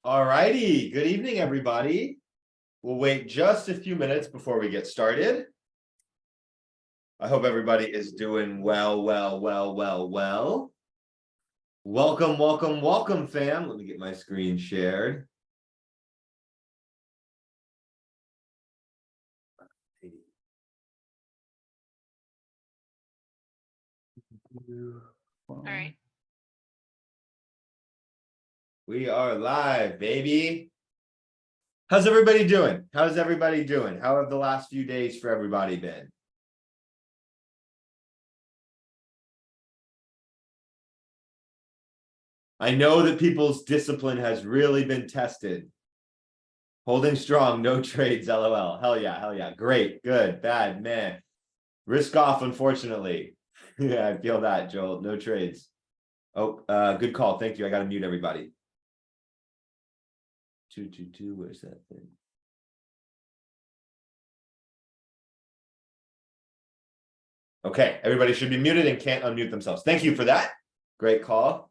All righty. Good evening, everybody. We'll wait just a few minutes before we get started. I hope everybody is doing well. Welcome, fam. Let me get my screen shared. All right. We are live, baby. How's everybody doing? How have the last few days for everybody been? I know that people's discipline has really been tested. Holding strong, no trades, LOL. Hell yeah. Great, good, bad, man. Risk off, unfortunately. Yeah, I feel that, Joel. No trades. Oh, good call. Thank you. I got to mute everybody. 222, where's that thing? Okay, everybody should be muted and can't unmute themselves. Thank you for that. Great call.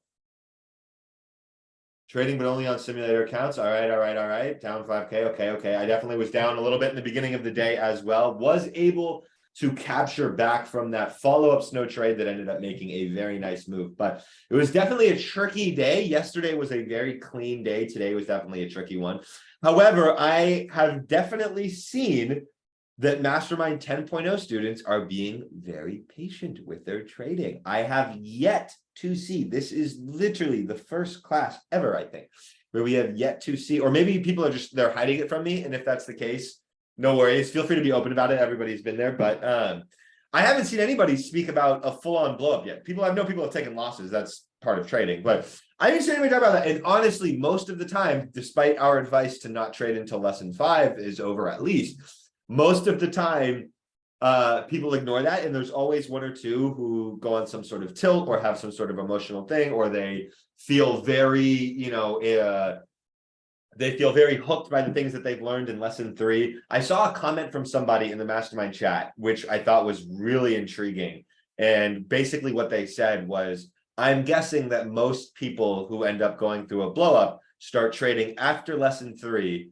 Trading, but only on simulator accounts. All right. Down 5K. Okay. I definitely was down a little bit in the beginning of the day as well. Was able to capture back from that follow-up snow trade that ended up making a very nice move. But it was definitely a tricky day. Yesterday was a very clean day. Today was definitely a tricky one. However, I have definitely seen that Mastermind 10.0 students are being very patient with their trading. I have yet to see, this is literally the first class ever, I think, where we have yet to see, or maybe people are just, they're hiding it from me. And if that's the case, no worries. Feel free to be open about it. Everybody's been there, but I haven't seen anybody speak about a full-on blow up yet. I know people have taken losses. That's part of trading, but I haven't seen anybody talk about that. And honestly, most of the time, despite our advice to not trade until lesson 5 is over at least, most of the time, people ignore that. And there's always one or two who go on some sort of tilt or have some sort of emotional thing, or they feel very, they feel very hooked by the things that they've learned in lesson 3. I saw a comment from somebody in the mastermind chat, which I thought was really intriguing. And basically what they said was, I'm guessing that most people who end up going through a blow up start trading after lesson 3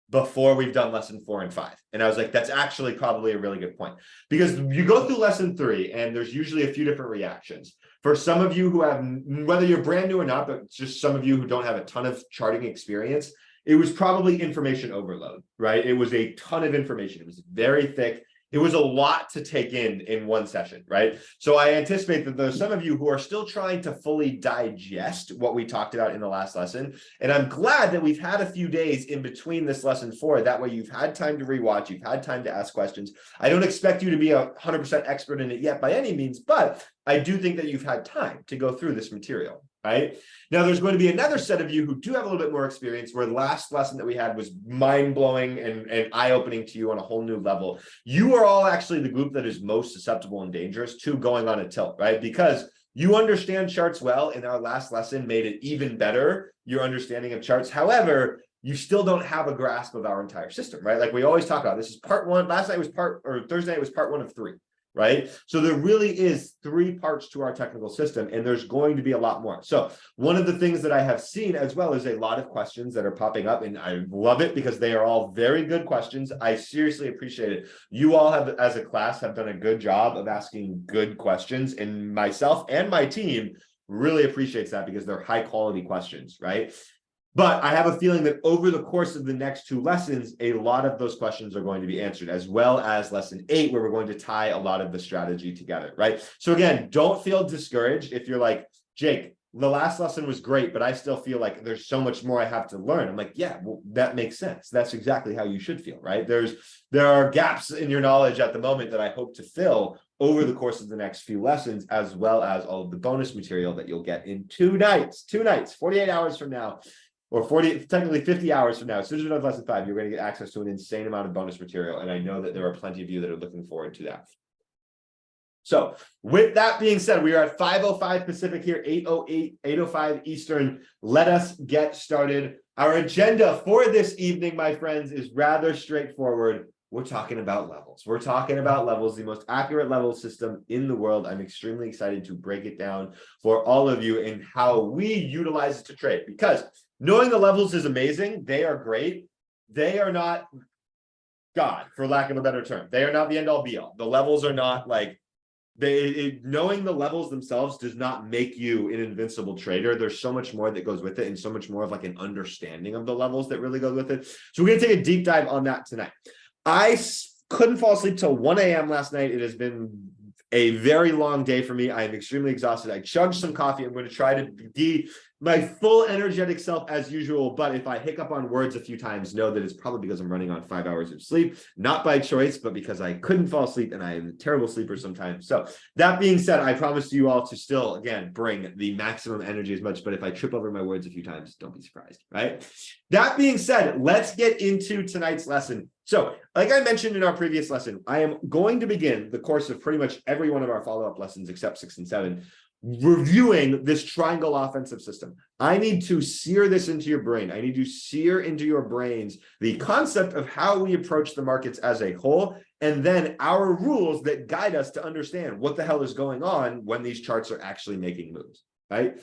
before we've done lesson 4 and 5. And I was like, that's actually probably a really good point, because you go through lesson 3 and there's usually a few different reactions. For some of you who have, whether you're brand new or not, but just some of you who don't have a ton of charting experience, it was probably information overload, right? It was a ton of information. It was very thick. It was a lot to take in one session, right? So I anticipate that there's some of you who are still trying to fully digest what we talked about in the last lesson. And I'm glad that we've had a few days in between this lesson 4. That way you've had time to rewatch, you've had time to ask questions. I don't expect you to be 100% expert in it yet by any means, but I do think that you've had time to go through this material. Right now, there's going to be another set of you who do have a little bit more experience, where the last lesson that we had was mind-blowing and eye-opening to you on a whole new level. You are all actually the group that is most susceptible and dangerous to going on a tilt, right? Because you understand charts well, and our last lesson made it even better, your understanding of charts. However, you still don't have a grasp of our entire system, right? Like we always talk about, this is part 1. Thursday night was part 1 of 3. Right? So there really is 3 parts to our technical system, and there's going to be a lot more. So one of the things that I have seen as well is a lot of questions that are popping up, and I love it because they are all very good questions. I seriously appreciate it. You all have, as a class, have done a good job of asking good questions, and myself and my team really appreciates that because they're high quality questions, right? But I have a feeling that over the course of the next 2 lessons, a lot of those questions are going to be answered, as well as lesson 8, where we're going to tie a lot of the strategy together, right? So again, don't feel discouraged if you're like, Jake, the last lesson was great, but I still feel like there's so much more I have to learn. I'm like, yeah, well, that makes sense. That's exactly how you should feel, right? There are gaps in your knowledge at the moment that I hope to fill over the course of the next few lessons, as well as all of the bonus material that you'll get in 2 nights, 48 hours from now. Or 50 hours from now, as soon as we're done lesson 5, you're going to get access to an insane amount of bonus material. And I know that there are plenty of you that are looking forward to that. So with that being said, we are at 5:05 Pacific here, 8:05 Eastern. Let us get started. Our agenda for this evening, my friends, is rather straightforward. we're talking about levels. We're talking about levels, the most accurate level system in the world. I'm extremely excited to break it down for all of you and how we utilize it to trade, because knowing the levels is amazing. They are great. They are not God, for lack of a better term. They are not the end all be all. The levels are not like knowing the levels themselves does not make you an invincible trader. There's so much more that goes with it, and so much more of like an understanding of the levels that really goes with it. So we're going to take a deep dive on that tonight. I couldn't fall asleep till 1 a.m. last night. It has been a very long day for me. I am extremely exhausted. I chugged some coffee. I'm going to try to be my full energetic self as usual, but if I hiccup on words a few times, know that it's probably because I'm running on 5 hours of sleep, not by choice, but because I couldn't fall asleep, and I am a terrible sleeper sometimes. So that being said, I promise you all to still, again, bring the maximum energy as much, but if I trip over my words a few times, don't be surprised, right? That being said, let's get into tonight's lesson. So like I mentioned in our previous lesson, I am going to begin the course of pretty much every one of our follow-up lessons except 6 and 7 reviewing this triangle offensive system. I need to sear this into your brain. I need to sear into your brains the concept of how we approach the markets as a whole, and then our rules that guide us to understand what the hell is going on when these charts are actually making moves, right?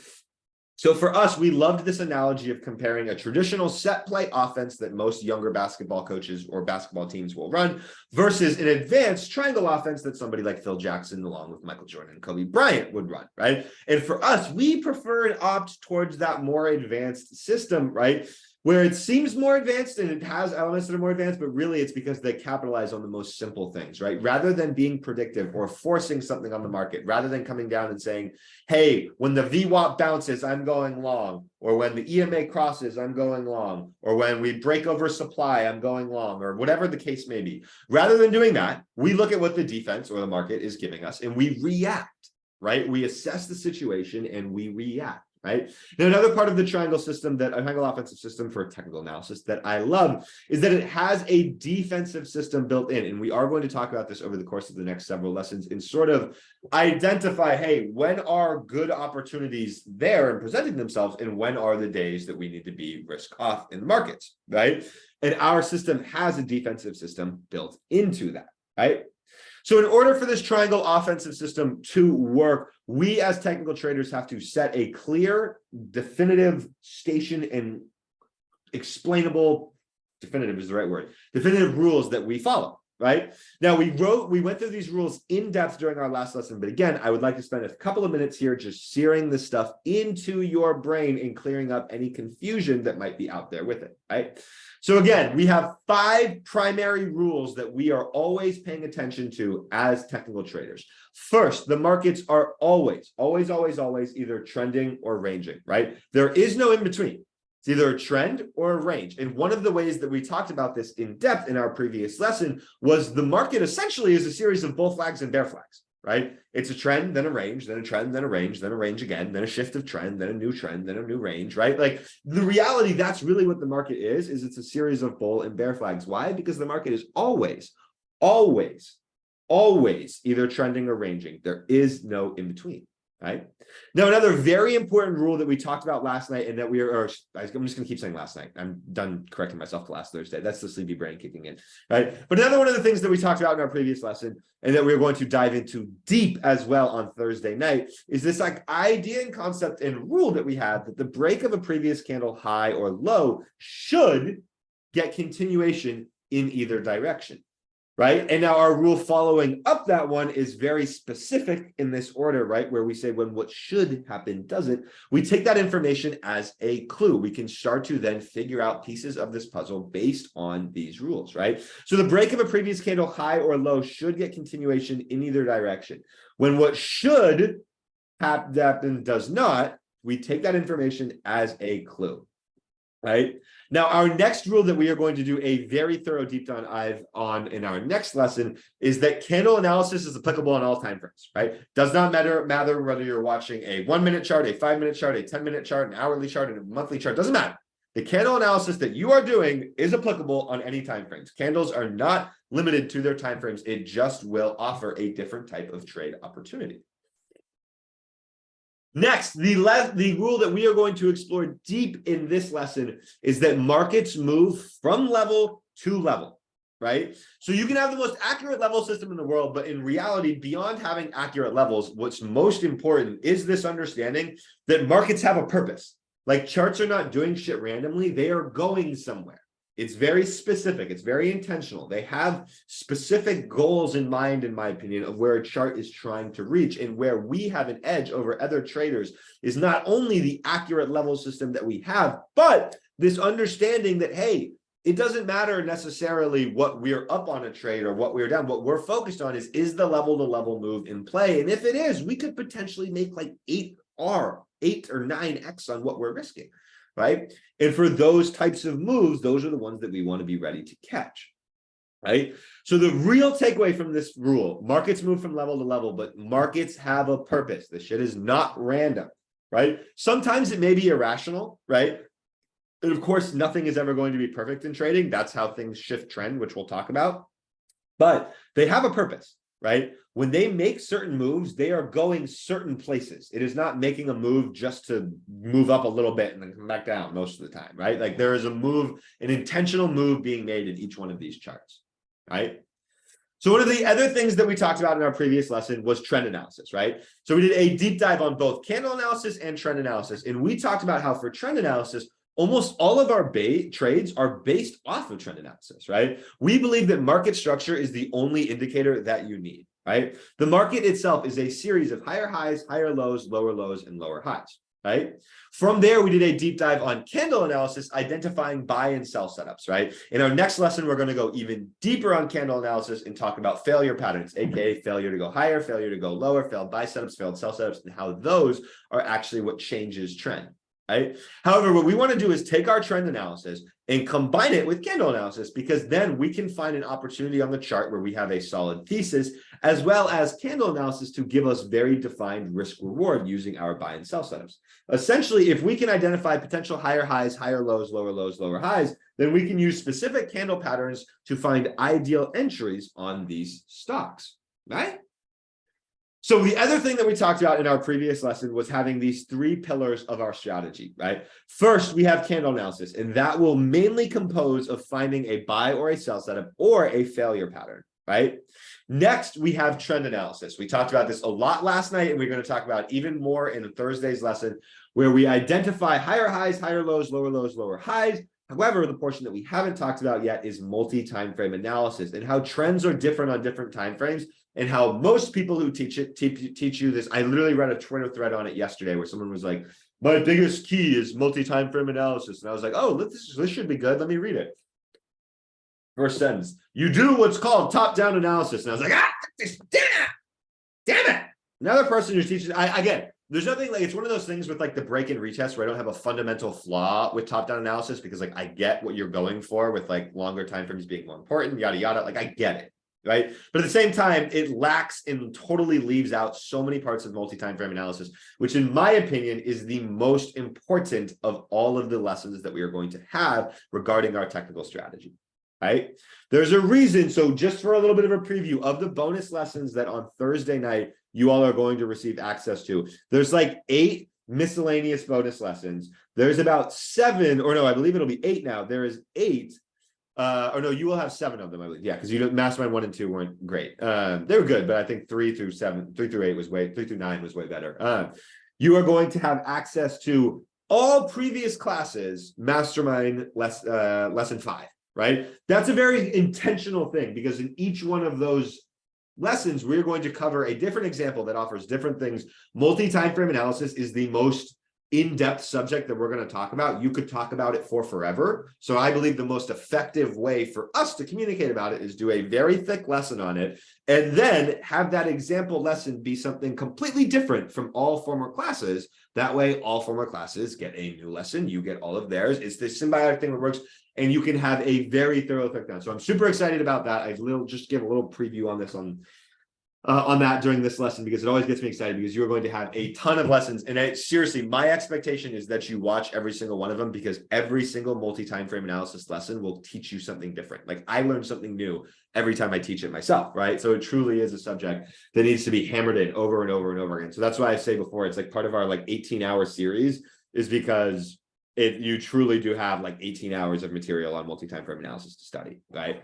So for us, we loved this analogy of comparing a traditional set play offense that most younger basketball coaches or basketball teams will run versus an advanced triangle offense that somebody like Phil Jackson, along with Michael Jordan and Kobe Bryant, would run, right? And for us, we prefer and opt towards that more advanced system, right? Where it seems more advanced and it has elements that are more advanced, but really it's because they capitalize on the most simple things, right? Rather than being predictive or forcing something on the market, rather than coming down and saying, hey, when the VWAP bounces, I'm going long, or when the EMA crosses, I'm going long, or when we break over supply, I'm going long, or whatever the case may be. Rather than doing that, we look at what the defense or the market is giving us and we react, right? We assess the situation and we react. Right now, another part of the triangle system, that a triangle offensive system for technical analysis, that I love is that it has a defensive system built in. And we are going to talk about this over the course of the next several lessons and sort of identify, hey, when are good opportunities there and presenting themselves, and when are the days that we need to be risk off in the markets, right? And our system has a defensive system built into that, right? So in order for this triangle offensive system to work, we as technical traders have to set a clear, definitive station and explainable, definitive is the right word, definitive rules that we follow, right? Now we went through these rules in depth during our last lesson, but again, I would like to spend a couple of minutes here just searing this stuff into your brain and clearing up any confusion that might be out there with it, right? So again, we have 5 primary rules that we are always paying attention to as technical traders. First, the markets are always either trending or ranging, right? There is no in between. It's either a trend or a range. And one of the ways that we talked about this in depth in our previous lesson was the market essentially is a series of bull flags and bear flags, right? It's a trend, then a range, then a trend, then a range, then a range again, then a shift of trend, then a new trend, then a new range, right? Like the reality, that's really what the market is it's a series of bull and bear flags. Why? Because the market is always either trending or ranging. There is no in between, right? Now, another very important rule that we talked about last night, and that I'm just going to keep saying last night. I'm done correcting myself to last Thursday. That's the sleepy brain kicking in, right? But another one of the things that we talked about in our previous lesson, and that we're going to dive into deep as well on Thursday night, is this like idea and concept and rule that we have that the break of a previous candle high or low should get continuation in either direction. Right. And now our rule following up that one is very specific in this order, right? Where we say when what should happen doesn't, we take that information as a clue. We can start to then figure out pieces of this puzzle based on these rules, right? So the break of a previous candle high or low should get continuation in either direction. When what should happen does not, we take that information as a clue. Right now, our next rule that we are going to do a very thorough deep dive on in our next lesson is that candle analysis is applicable on all time frames, right? Does not matter whether you're watching a 1-minute chart, a 5-minute chart, a 10-minute chart, an hourly chart, and a monthly chart. Doesn't matter. The candle analysis that you are doing is applicable on any time frames. Candles are not limited to their time frames. It just will offer a different type of trade opportunity. Next, the rule that we are going to explore deep in this lesson is that markets move from level to level. right? So you can have the most accurate level system in the world, but in reality, beyond having accurate levels, what's most important is this understanding that markets have a purpose. Like charts are not doing shit randomly, they are going somewhere. It's very specific, it's very intentional. They have specific goals in mind, in my opinion, of where a chart is trying to reach. And where we have an edge over other traders is not only the accurate level system that we have, but this understanding that, hey, it doesn't matter necessarily what we're up on a trade or what we're down. What we're focused on is the level to level move in play. And if it is, we could potentially make like 8 or 9x on what we're risking, right? And for those types of moves, those are the ones that we want to be ready to catch, right? So the real takeaway from this rule, markets move from level to level, but markets have a purpose. The shit is not random, right? Sometimes it may be irrational, right? And of course, nothing is ever going to be perfect in trading. That's how things shift trend, which we'll talk about. But they have a purpose, right? When they make certain moves, they are going certain places. It is not making a move just to move up a little bit and then come back down most of the time, right? Like there is a move, an intentional move being made in each one of these charts, right? So one of the other things that we talked about in our previous lesson was trend analysis, right? So we did a deep dive on both candle analysis and trend analysis. And we talked about how for trend analysis, almost all of our trades are based off of trend analysis, right? We believe that market structure is the only indicator that you need, right? The market itself is a series of higher highs, higher lows, and lower highs, right? From there, we did a deep dive on candle analysis, identifying buy and sell setups, right? In our next lesson, we're going to go even deeper on candle analysis and talk about failure patterns, aka failure to go higher, failure to go lower, failed buy setups, failed sell setups, and how those are actually what changes trend. Right? However, what we want to do is take our trend analysis and combine it with candle analysis, because then we can find an opportunity on the chart where we have a solid thesis, as well as candle analysis to give us very defined risk reward using our buy and sell setups. Essentially, if we can identify potential higher highs, higher lows, lower highs, then we can use specific candle patterns to find ideal entries on these stocks, right? So the other thing that we talked about in our previous lesson was having these 3 pillars of our strategy, right? First, we have candle analysis, and that will mainly compose of finding a buy or a sell setup or a failure pattern, right? Next, we have trend analysis. We talked about this a lot last night, and we're going to talk about even more in Thursday's lesson, where we identify higher highs, higher lows, lower highs. However, the portion that we haven't talked about yet is multi-time frame analysis and how trends are different on different time frames, and how most people who teach you this. I literally read a Twitter thread on it yesterday where someone was like, my biggest key is multi-time frame analysis. And I was like, oh, this should be good. Let me read it. First sentence, you do what's called top-down analysis. And I was like, damn it. Another person who teaches, again, there's nothing like, it's one of those things with like the break and retest where I don't have a fundamental flaw with top-down analysis, because like I get what you're going for with like longer time frames being more important, yada, yada. Like I get it. Right. But at the same time, it lacks and totally leaves out so many parts of multi-time frame analysis, which in my opinion is the most important of all of the lessons that we are going to have regarding our technical strategy. Right. There's a reason. So just for a little bit of a preview of the bonus lessons that on Thursday night, you all are going to receive access to, there's like 8 miscellaneous bonus lessons. There's about 7, or no, I believe it'll be 8 now. There is 8. Or no, you will have 7 of them, I believe. Yeah, because Mastermind 1 and 2 weren't great. They were good, but I think 3 through 9 was way better. You are going to have access to all previous classes, Mastermind lesson 5, right? That's a very intentional thing, because in each one of those lessons, we're going to cover a different example that offers different things. Multi-time frame analysis is the most in-depth subject that we're going to talk about. You could talk about it for forever. So I believe the most effective way for us to communicate about it is do a very thick lesson on it, and then have that example lesson be something completely different from all former classes. That way, all former classes get a new lesson. You get all of theirs. It's this symbiotic thing that works, and you can have a very thorough breakdown. So I'm super excited about that. I will just give a little preview on this on that during this lesson, because it always gets me excited, because you are going to have a ton of lessons. And seriously, my expectation is that you watch every single one of them, because every single multi-time frame analysis lesson will teach you something different. Like I learn something new every time I teach it myself, right? So it truly is a subject that needs to be hammered in over and over and over again. So that's why I say before, it's like part of our like 18-hour series, is because you truly do have like 18 hours of material on multi-time frame analysis to study, right?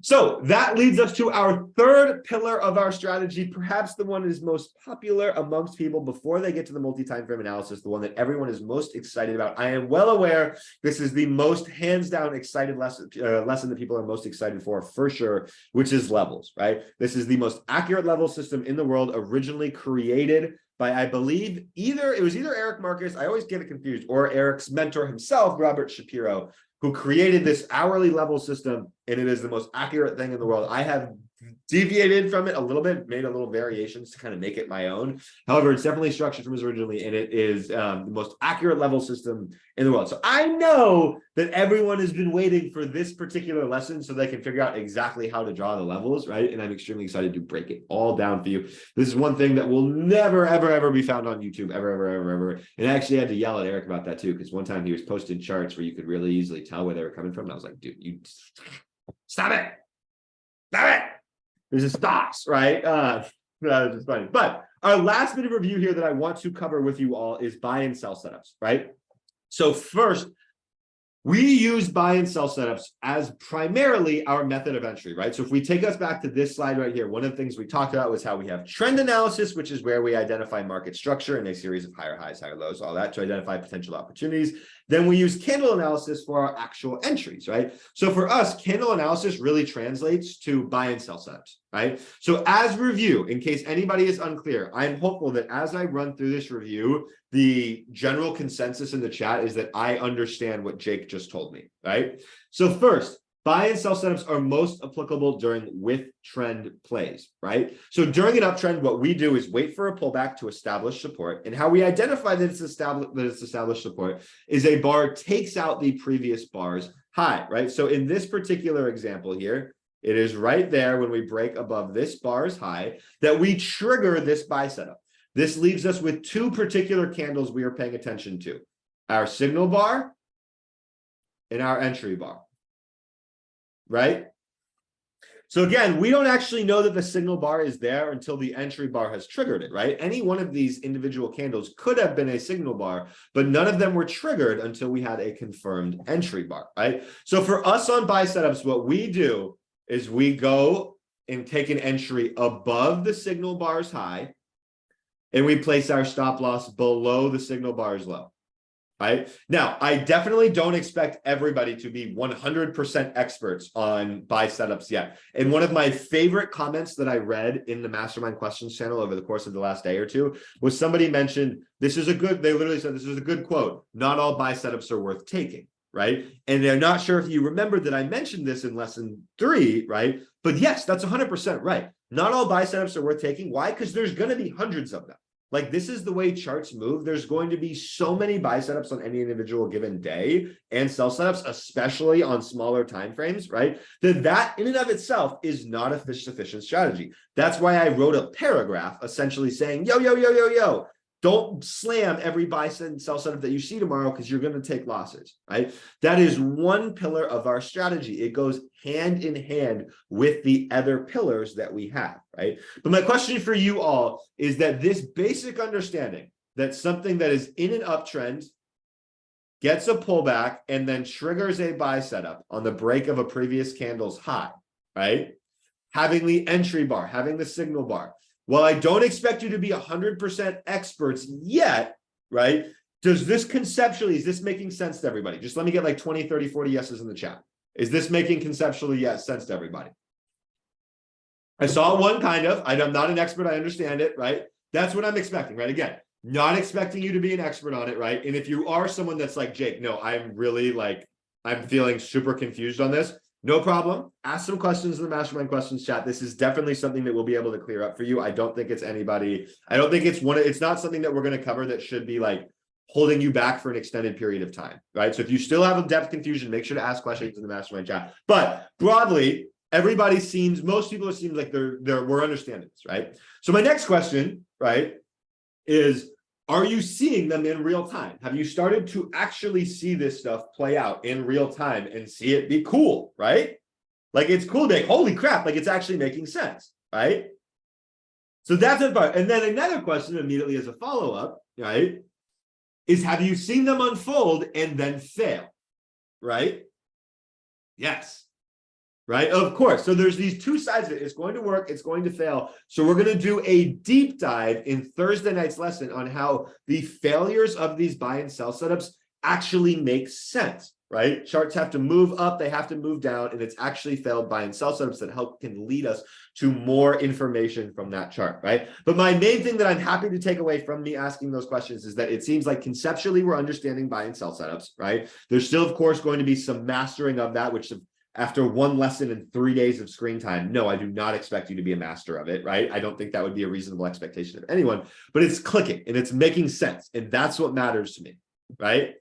So that leads us to our third pillar of our strategy, perhaps the one that is most popular amongst people before they get to the multi-time frame analysis, the one that everyone is most excited about. I am well aware this is the most hands down excited lesson that people are most excited for sure, which is levels, right? This is the most accurate level system in the world, originally created by, I believe, either Eric Marcus, I always get it confused, or Eric's mentor himself, Robert Shapiro, who created this hourly level system, and it is the most accurate thing in the world. I have deviated from it a little bit, made a little variations to kind of make it my own. However, it's definitely structured from his originally, and it is the most accurate level system in the world. So I know that everyone has been waiting for this particular lesson so they can figure out exactly how to draw the levels, right? And I'm extremely excited to break it all down for you. This is one thing that will never, ever, ever be found on YouTube, ever. And I actually had to yell at Eric about that too, because one time he was posting charts where you could really easily tell where they were coming from. And I was like, dude, you stop it. There's a stops, right? That was just funny. But our last bit of review here that I want to cover with you all is buy and sell setups, right? So first, we use buy and sell setups as primarily our method of entry, right? So if we take us back to this slide right here, one of the things we talked about was how we have trend analysis, which is where we identify market structure in a series of higher highs, higher lows, all that to identify potential opportunities. Then we use candle analysis for our actual entries, right? So for us, candle analysis really translates to buy and sell setups, right? So as review, in case anybody is unclear, I'm hopeful that as I run through this review, the general consensus in the chat is that I understand what Jake just told me, right? So first, buy and sell setups are most applicable during with trend plays, right? So during an uptrend, what we do is wait for a pullback to establish support. And how we identify that it's established support is a bar takes out the previous bar's high, right? So in this particular example here, it is right there when we break above this bar's high that we trigger this buy setup. This leaves us with two particular candles we are paying attention to: our signal bar and our entry bar, right? So again, we don't actually know that the signal bar is there until the entry bar has triggered it, right? Any one of these individual candles could have been a signal bar, but none of them were triggered until we had a confirmed entry bar, right? So for us on buy setups, what we do is we go and take an entry above the signal bar's high, and we place our stop loss below the signal bar's low, right? Now, I definitely don't expect everybody to be 100% experts on buy setups yet. And one of my favorite comments that I read in the Mastermind Questions channel over the course of the last day or two was somebody mentioned, they literally said, this is a good quote, not all buy setups are worth taking, right? And they're not sure if you remember that I mentioned this in lesson 3, right? But yes, that's 100% right. Not all buy setups are worth taking. Why? Because there's going to be hundreds of them. Like, this is the way charts move. There's going to be so many buy setups on any individual given day, and sell setups, especially on smaller time frames, right? That in and of itself is not a sufficient strategy. That's why I wrote a paragraph essentially saying, yo, don't slam every buy and sell setup that you see tomorrow, because you're going to take losses, right? That is one pillar of our strategy. It goes hand in hand with the other pillars that we have, right? But my question for you all is that this basic understanding that something that is in an uptrend gets a pullback and then triggers a buy setup on the break of a previous candle's high, right? Having the entry bar, having the signal bar. Well, I don't expect you to be 100% experts yet, right? Is this making sense to everybody? Just let me get like 20, 30, 40 yeses in the chat. Is this making conceptually sense to everybody? I saw one kind of. I'm not an expert. I understand it, right? That's what I'm expecting, right? Again, not expecting you to be an expert on it, right? And if you are someone that's like, Jake, no, I'm feeling super confused on this. No problem. Ask some questions in the Mastermind Questions chat. This is definitely something that we'll be able to clear up for you. I don't think it's not something that we're going to cover that should be like holding you back for an extended period of time, right? So if you still have a depth confusion, make sure to ask questions in the Mastermind chat. But broadly, most people seem like we're understanding this, right? So my next question, right, is, are you seeing them in real time? Have you started to actually see this stuff play out in real time and see it be cool, right? Like, it's cool to be, holy crap, like it's actually making sense, right? So that's it. And then another question immediately as a follow-up, right, is, have you seen them unfold and then fail, right? Yes. right? Of course. So there's these two sides of it. It's going to work. It's going to fail. So we're going to do a deep dive in Thursday night's lesson on how the failures of these buy and sell setups actually make sense, right? Charts have to move up. They have to move down. And it's actually failed buy and sell setups that can lead us to more information from that chart, right? But my main thing that I'm happy to take away from me asking those questions is that it seems like conceptually we're understanding buy and sell setups, right? There's still, of course, going to be some mastering of that, which after one lesson and 3 days of screen time, no, I do not expect you to be a master of it, right? I don't think that would be a reasonable expectation of anyone, but it's clicking and it's making sense. And that's what matters to me, right?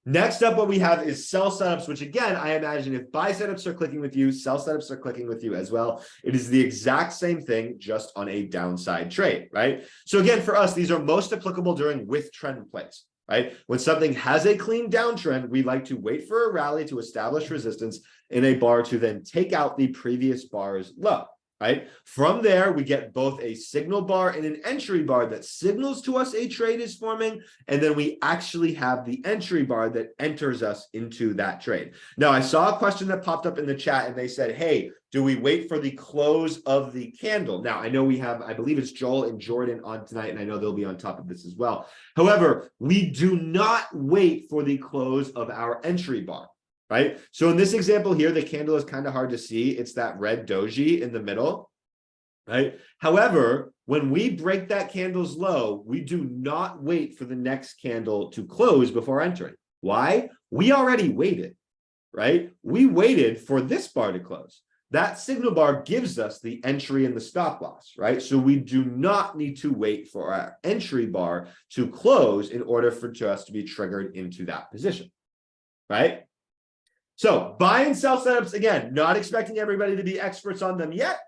Next up, what we have is sell setups, which again, I imagine if buy setups are clicking with you, sell setups are clicking with you as well. It is the exact same thing, just on a downside trade, right? So again, for us, these are most applicable during with trend plays. Right? When something has a clean downtrend, we like to wait for a rally to establish resistance in a bar to then take out the previous bar's low, right? From there, we get both a signal bar and an entry bar that signals to us a trade is forming, and then we actually have the entry bar that enters us into that trade. Now, I saw a question that popped up in the chat, and they said, hey, do we wait for the close of the candle? Now, I know we have, I believe it's Joel and Jordan on tonight, and I know they'll be on top of this as well. However, we do not wait for the close of our entry bar, right? So in this example here, the candle is kind of hard to see. It's that red doji in the middle, right? However, when we break that candle's low, we do not wait for the next candle to close before entering. Why? We already waited, right? We waited for this bar to close. That signal bar gives us the entry and the stop loss, right? So we do not need to wait for our entry bar to close in order for us to be triggered into that position, right? So buy and sell setups, again, not expecting everybody to be experts on them yet,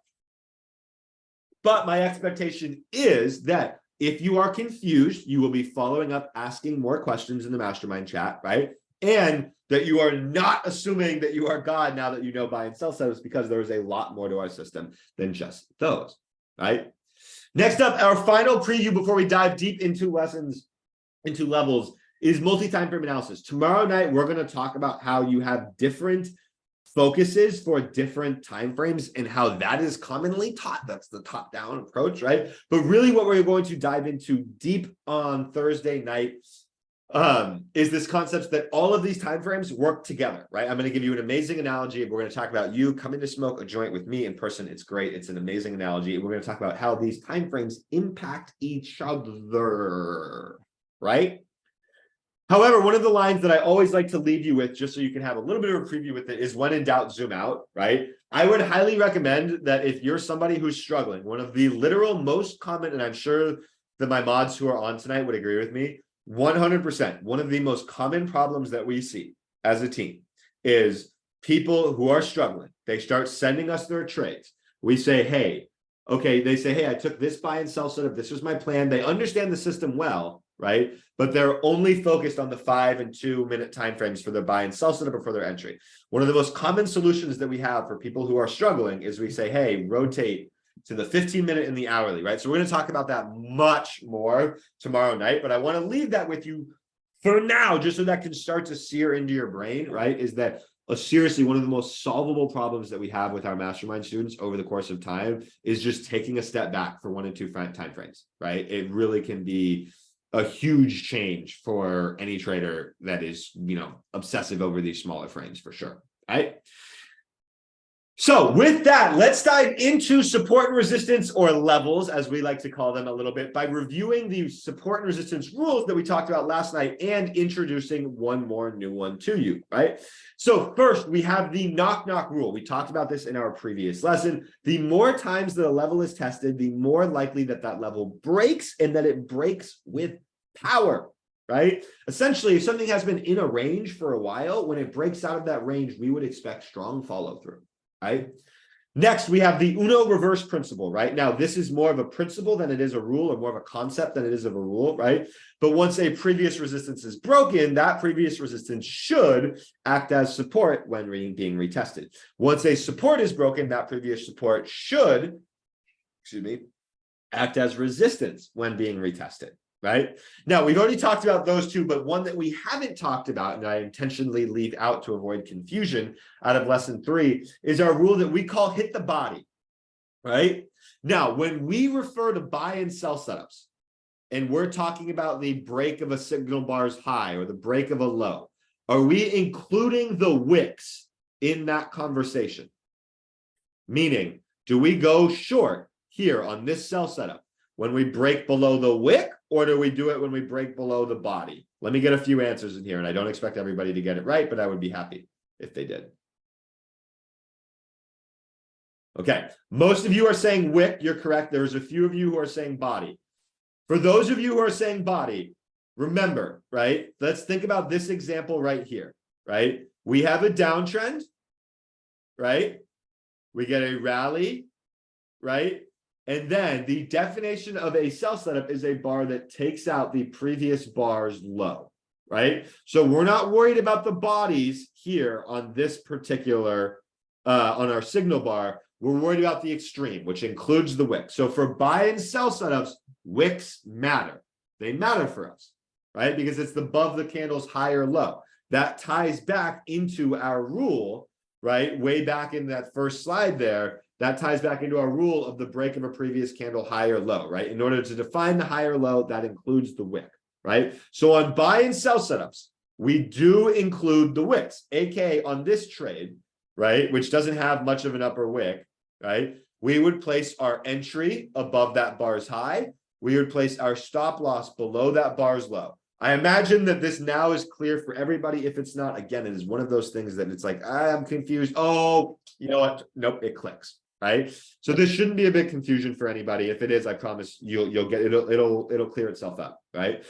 but my expectation is that if you are confused, you will be following up, asking more questions in the mastermind chat, right? And that you are not assuming that you are God now that you know buy and sell setups, because there is a lot more to our system than just those, right? Next up, our final preview before we dive deep into lessons, into levels, is multi-time frame analysis. Tomorrow night, we're going to talk about how you have different focuses for different time frames and how that is commonly taught. That's the top-down approach, right? But really what we're going to dive into deep on Thursday night is this concept that all of these time frames work together, right? I'm going to give you an amazing analogy. We're going to talk about you coming to smoke a joint with me in person. It's great. It's an amazing analogy. We're going to talk about how these time frames impact each other, right? However, one of the lines that I always like to leave you with, just so you can have a little bit of a preview with it, is when in doubt, zoom out, right? I would highly recommend that if you're somebody who's struggling, one of the literal most common, and I'm sure that my mods who are on tonight would agree with me, 100%, one of the most common problems that we see as a team is people who are struggling. They start sending us their trades. We say, hey, okay, they say, hey, I took this buy and sell setup. This was my plan. They understand the system well, right? But they're only focused on the 5 and 2 minute timeframes for their buy and sell setup or for their entry. One of the most common solutions that we have for people who are struggling is we say, hey, rotate to the 15-minute and the hourly, right? So we're going to talk about that much more tomorrow night, but I want to leave that with you for now, just so that can start to sear into your brain, right? Is that seriously, one of the most solvable problems that we have with our mastermind students over the course of time is just taking a step back for 1 and 2 time frames, right? It really can be a huge change for any trader that is, obsessive over these smaller frames for sure, right? So with that, let's dive into support and resistance, or levels, as we like to call them a little bit, by reviewing the support and resistance rules that we talked about last night and introducing one more new one to you, right? So first, we have the knock-knock rule. We talked about this in our previous lesson. The more times that a level is tested, the more likely that that level breaks, and that it breaks with power, right? Essentially, if something has been in a range for a while, when it breaks out of that range, we would expect strong follow-through. Right? Next, we have the Uno reverse principle, right? Now, this is more of a principle than it is a rule, or more of a concept than it is of a rule, right? But once a previous resistance is broken, that previous resistance should act as support when being retested. Once a support is broken, that previous support should, act as resistance when being retested, right? Now, we've already talked about those two, but one that we haven't talked about, and I intentionally leave out to avoid confusion out of lesson 3, is our rule that we call hit the body, right? Now, when we refer to buy and sell setups, and we're talking about the break of a signal bar's high or the break of a low, are we including the wicks in that conversation? Meaning, do we go short here on this sell setup when we break below the wick, or do we do it when we break below the body? Let me get a few answers in here, and I don't expect everybody to get it right, but I would be happy if they did. Okay, most of you are saying wick, you're correct. There's a few of you who are saying body. For those of you who are saying body, remember, right? Let's think about this example right here, right? We have a downtrend, right? We get a rally, right? And then the definition of a sell setup is a bar that takes out the previous bar's low, right? So we're not worried about the bodies here on this particular, on our signal bar. We're worried about the extreme, which includes the wick. So for buy and sell setups, wicks matter. They matter for us, right? Because it's above the candle's high or low. That ties back into our rule, right? Way back in that first slide there, that ties back into our rule of the break of a previous candle high or low, right? In order to define the high or low, that includes the wick, right? So on buy and sell setups, we do include the wicks, aka on this trade, right? Which doesn't have much of an upper wick, right? We would place our entry above that bar's high. We would place our stop loss below that bar's low. I imagine that this now is clear for everybody. If it's not, again, it is one of those things that it's like, I'm confused. Oh, you know what? Nope, it clicks, right? So this shouldn't be a big confusion for anybody. If it is, I promise you'll get it'll clear itself up, right?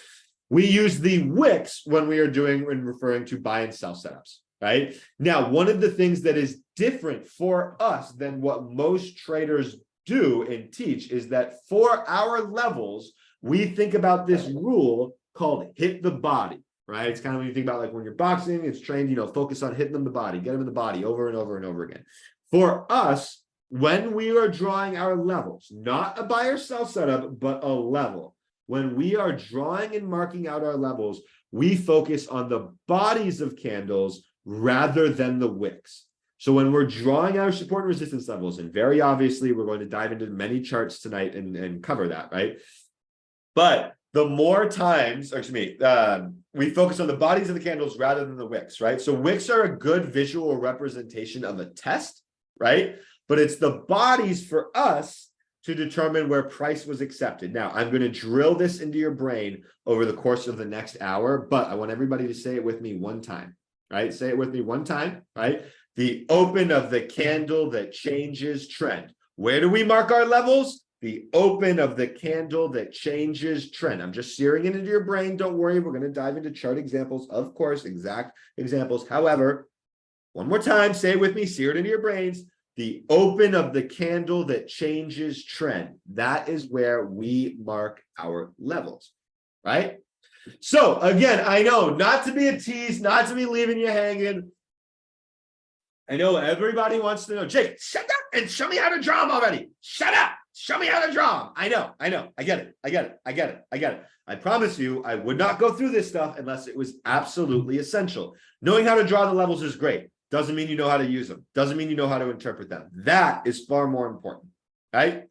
We use the wicks when we are doing when referring to buy and sell setups, right? Now, one of the things that is different for us than what most traders do and teach is that for our levels, we think about this rule called hit the body, right? It's kind of when you think about like when you're boxing, it's trained, you know, focus on hitting them in the body, get them in the body over and over and over again. For us, when we are drawing our levels, not a buy or sell setup, but a level, when we are drawing and marking out our levels, we focus on the bodies of candles rather than the wicks. So when we're drawing our support and resistance levels, and very obviously we're going to dive into many charts tonight and cover that, right? But the more times, or excuse me, we focus on the bodies of the candles rather than the wicks, right? So wicks are a good visual representation of a test, right? But it's the bodies for us to determine where price was accepted. Now, I'm going to drill this into your brain over the course of the next hour, but I want everybody to say it with me one time, right? Say it with me one time, right? The open of the candle that changes trend. Where do we mark our levels? The open of the candle that changes trend. I'm just searing it into your brain. Don't worry. We're going to dive into chart examples, of course, exact examples. However, one more time, say it with me, sear it into your brains. The open of the candle that changes trend. That is where we mark our levels, right? So again, I know not to be a tease, not to be leaving you hanging. I know everybody wants to know, Jake, shut up and show me how to draw them already. Shut up. Show me how to draw them. I know. I get it. I promise you, I would not go through this stuff unless it was absolutely essential. Knowing how to draw the levels is great. Doesn't mean you know how to use them. Doesn't mean you know how to interpret them. That is far more important, right?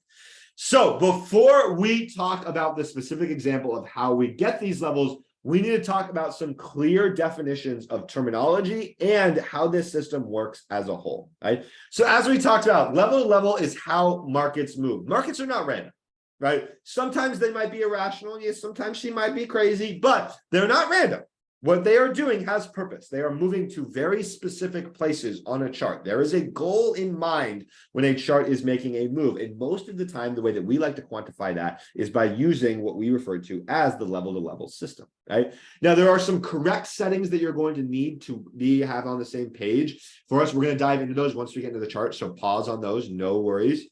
So before we talk about the specific example of how we get these levels, we need to talk about some clear definitions of terminology and how this system works as a whole, right? So as we talked about, level to level is how markets move. Markets are not random, right? Sometimes they might be irrational. Yes, sometimes she might be crazy, but they're not random. What they are doing has purpose. They are moving to very specific places on a chart. There is a goal in mind when a chart is making a move. And most of the time, the way that we like to quantify that is by using what we refer to as the level-to-level system, right? Now, there are some correct settings that you're going to need to have on the same page. For us, we're going to dive into those once we get into the chart. So pause on those, no worries,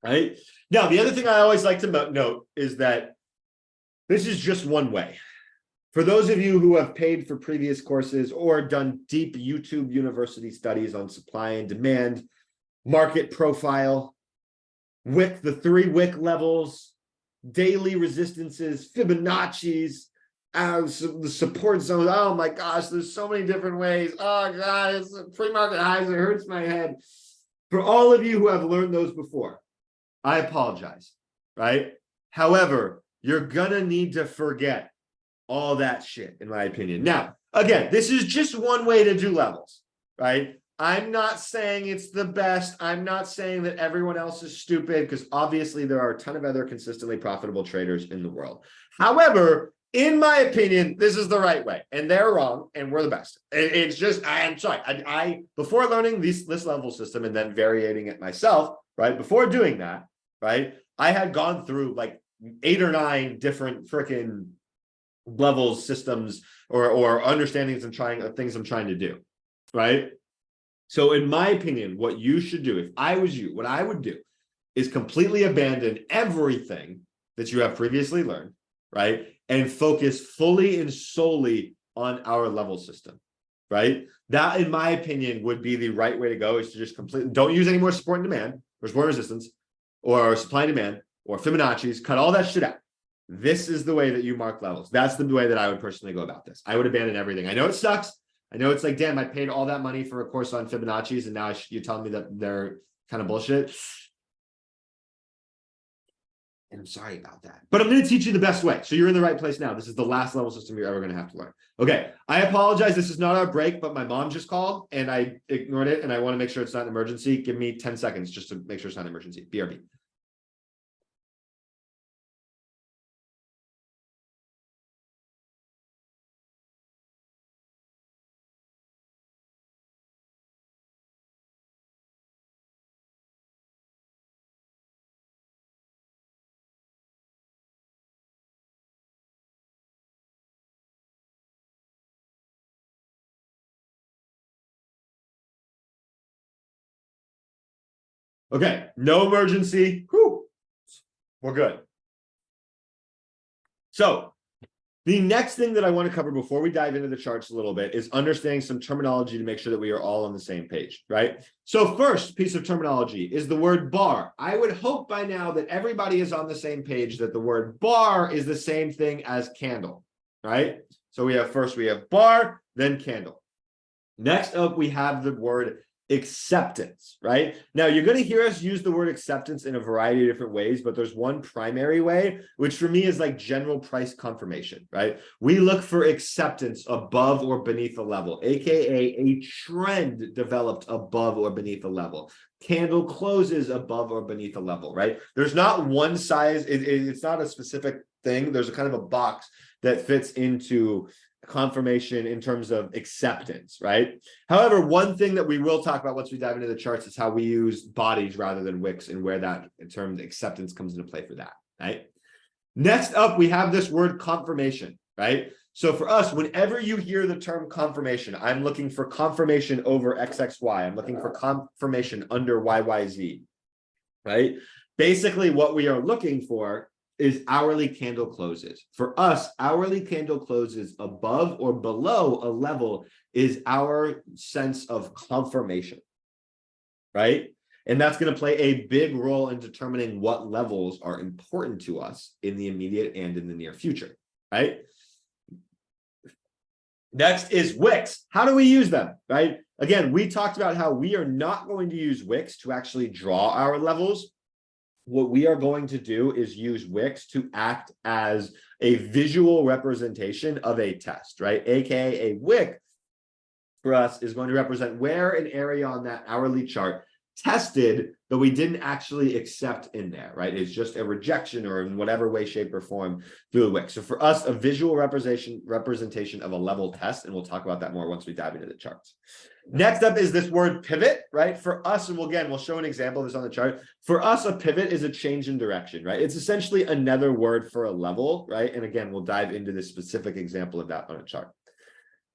right? Now, the other thing I always like to note is that this is just one way. For those of you who have paid for previous courses or done deep YouTube University studies on supply and demand, market profile, wick, the 3 wick levels, daily resistances, Fibonacci's, the support zones. Oh my gosh, there's so many different ways. Oh God, it's pre-market highs. It hurts my head. For all of you who have learned those before, I apologize, right? However, you're gonna need to forget all that shit, in my opinion. Now, again, this is just one way to do levels, right? I'm not saying it's the best. I'm not saying that everyone else is stupid, because obviously there are a ton of other consistently profitable traders in the world. However, in my opinion, this is the right way, and they're wrong, and we're the best. It's just, I'm sorry. I before learning this level system and then varying it myself, right? Before doing that, right? I had gone through like 8 or 9 different freaking levels, systems, or understandings and things I'm trying to do, right? So in my opinion, what you should do, if I was you, what I would do is completely abandon everything that you have previously learned, right? And focus fully and solely on our level system, right? That, in my opinion, would be the right way to go, is to just completely don't use any more support and demand, or support and resistance, or supply and demand, or Fibonacci's. Cut all that shit out. This is the way that you mark levels. That's the way that I would personally go about this. I would abandon everything. I know it sucks. I know it's like, damn, I paid all that money for a course on Fibonacci's, and now you're telling me that they're kind of bullshit. And I'm sorry about that. But I'm going to teach you the best way. So you're in the right place now. This is the last level system you're ever going to have to learn. Okay, I apologize. This is not our break, but my mom just called and I ignored it, and I want to make sure it's not an emergency. Give me 10 seconds just to make sure it's not an emergency. BRB. Okay, no emergency. Whew. We're good. So the next thing that I want to cover before we dive into the charts a little bit is understanding some terminology to make sure that we are all on the same page, right? So first piece of terminology is the word bar. I would hope by now that everybody is on the same page that the word bar is the same thing as candle, right? So we have bar, then candle. Next up, we have the word acceptance, right? Now, you're going to hear us use the word acceptance in a variety of different ways, but there's one primary way, which for me is like general price confirmation, right? We look for acceptance above or beneath a level, aka a trend developed above or beneath a level. Candle closes above or beneath a level, right? There's not one size, it's not a specific thing. There's a kind of a box that fits into confirmation in terms of acceptance, right? However, one thing that we will talk about once we dive into the charts is how we use bodies rather than wicks, and where that term acceptance comes into play for that, right? Next up, we have this word confirmation, right? So for us, whenever you hear the term confirmation, I'm looking for confirmation over XXY. I'm looking for confirmation under YYZ, right? Basically, what we are looking for is hourly candle closes. For us, hourly candle closes above or below a level is our sense of confirmation, right? And that's going to play a big role in determining what levels are important to us in the immediate and in the near future, right? Next is wicks. How do we use them, right? Again, we talked about how we are not going to use wicks to actually draw our levels. What we are going to do is use wicks to act as a visual representation of a test, right? AKA a wick for us is going to represent where an area on that hourly chart tested, but we didn't actually accept in there, right? It's just a rejection or in whatever way, shape, or form through a wick. So for us, a visual representation of a level test, and we'll talk about that more once we dive into the charts. Next up is this word pivot, right? For us, and we'll show an example of this on the chart. For us, a pivot is a change in direction, right? It's essentially another word for a level, right? And again, we'll dive into the specific example of that on a chart.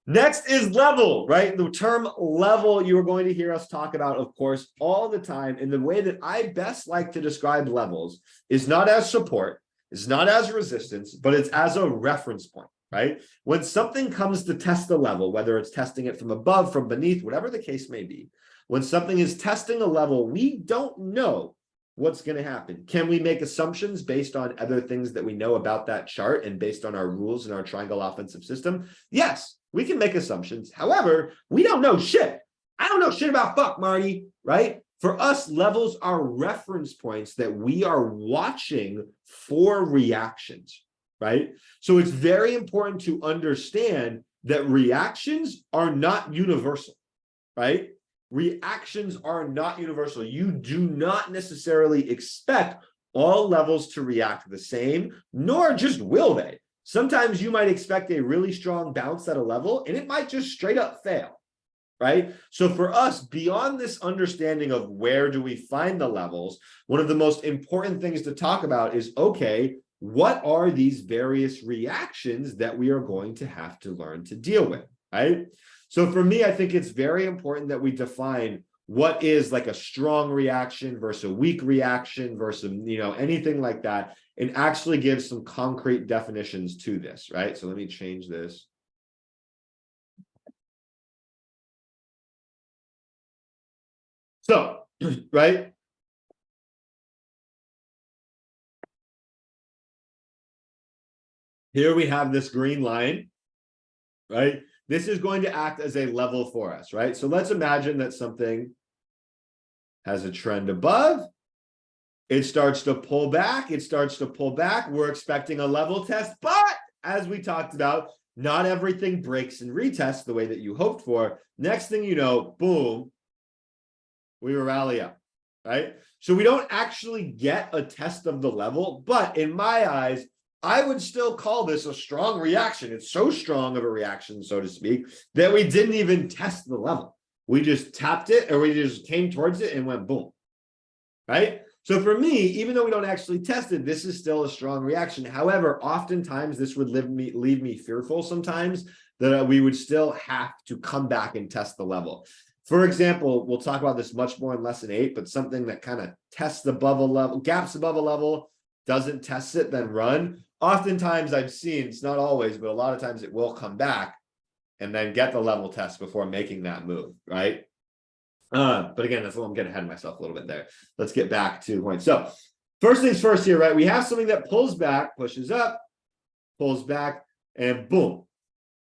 Next is level, right? The term level you are going to hear us talk about, of course, all the time. And the way that I best like to describe levels is not as support, it's not as resistance, but it's as a reference point, right? When something comes to test the level, whether it's testing it from above, from beneath, whatever the case may be, when something is testing a level, we don't know what's going to happen? Can we make assumptions based on other things that we know about that chart and based on our rules in our triangle offensive system? Yes, we can make assumptions. However, we don't know shit. I don't know shit about fuck, Marty, right? For us, levels are reference points that we are watching for reactions, right? So it's very important to understand that reactions are not universal, right? Reactions are not universal. You do not necessarily expect all levels to react the same, nor just will they. Sometimes you might expect a really strong bounce at a level, and it might just straight up fail, right? So for us, beyond this understanding of where do we find the levels, one of the most important things to talk about is, okay, what are these various reactions that we are going to have to learn to deal with, right? So for me, I think it's very important that we define what is like a strong reaction versus a weak reaction versus, anything like that, and actually give some concrete definitions to this, right? So let me change this. So, right? Here we have this green line, right? This is going to act as a level for us, right? So let's imagine that something has a trend above. It starts to pull back. It starts to pull back. We're expecting a level test, but as we talked about, not everything breaks and retests the way that you hoped for. Next thing you know, boom, we rally up, right? So we don't actually get a test of the level, but in my eyes, I would still call this a strong reaction. It's so strong of a reaction, so to speak, that we didn't even test the level. We just tapped it, or we just came towards it and went boom, right? So for me, even though we don't actually test it, this is still a strong reaction. However, oftentimes this would leave me fearful sometimes that we would still have to come back and test the level. For example, we'll talk about this much more in lesson 8, but something that kind of tests above a level, gaps above a level, doesn't test it, then run. Oftentimes I've seen, it's not always, but a lot of times it will come back and then get the level test before making that move, right? But again, that's what I'm getting ahead of myself a little bit there. Let's get back to the point. So first things first here, right? We have something that pulls back, pushes up, pulls back, and boom,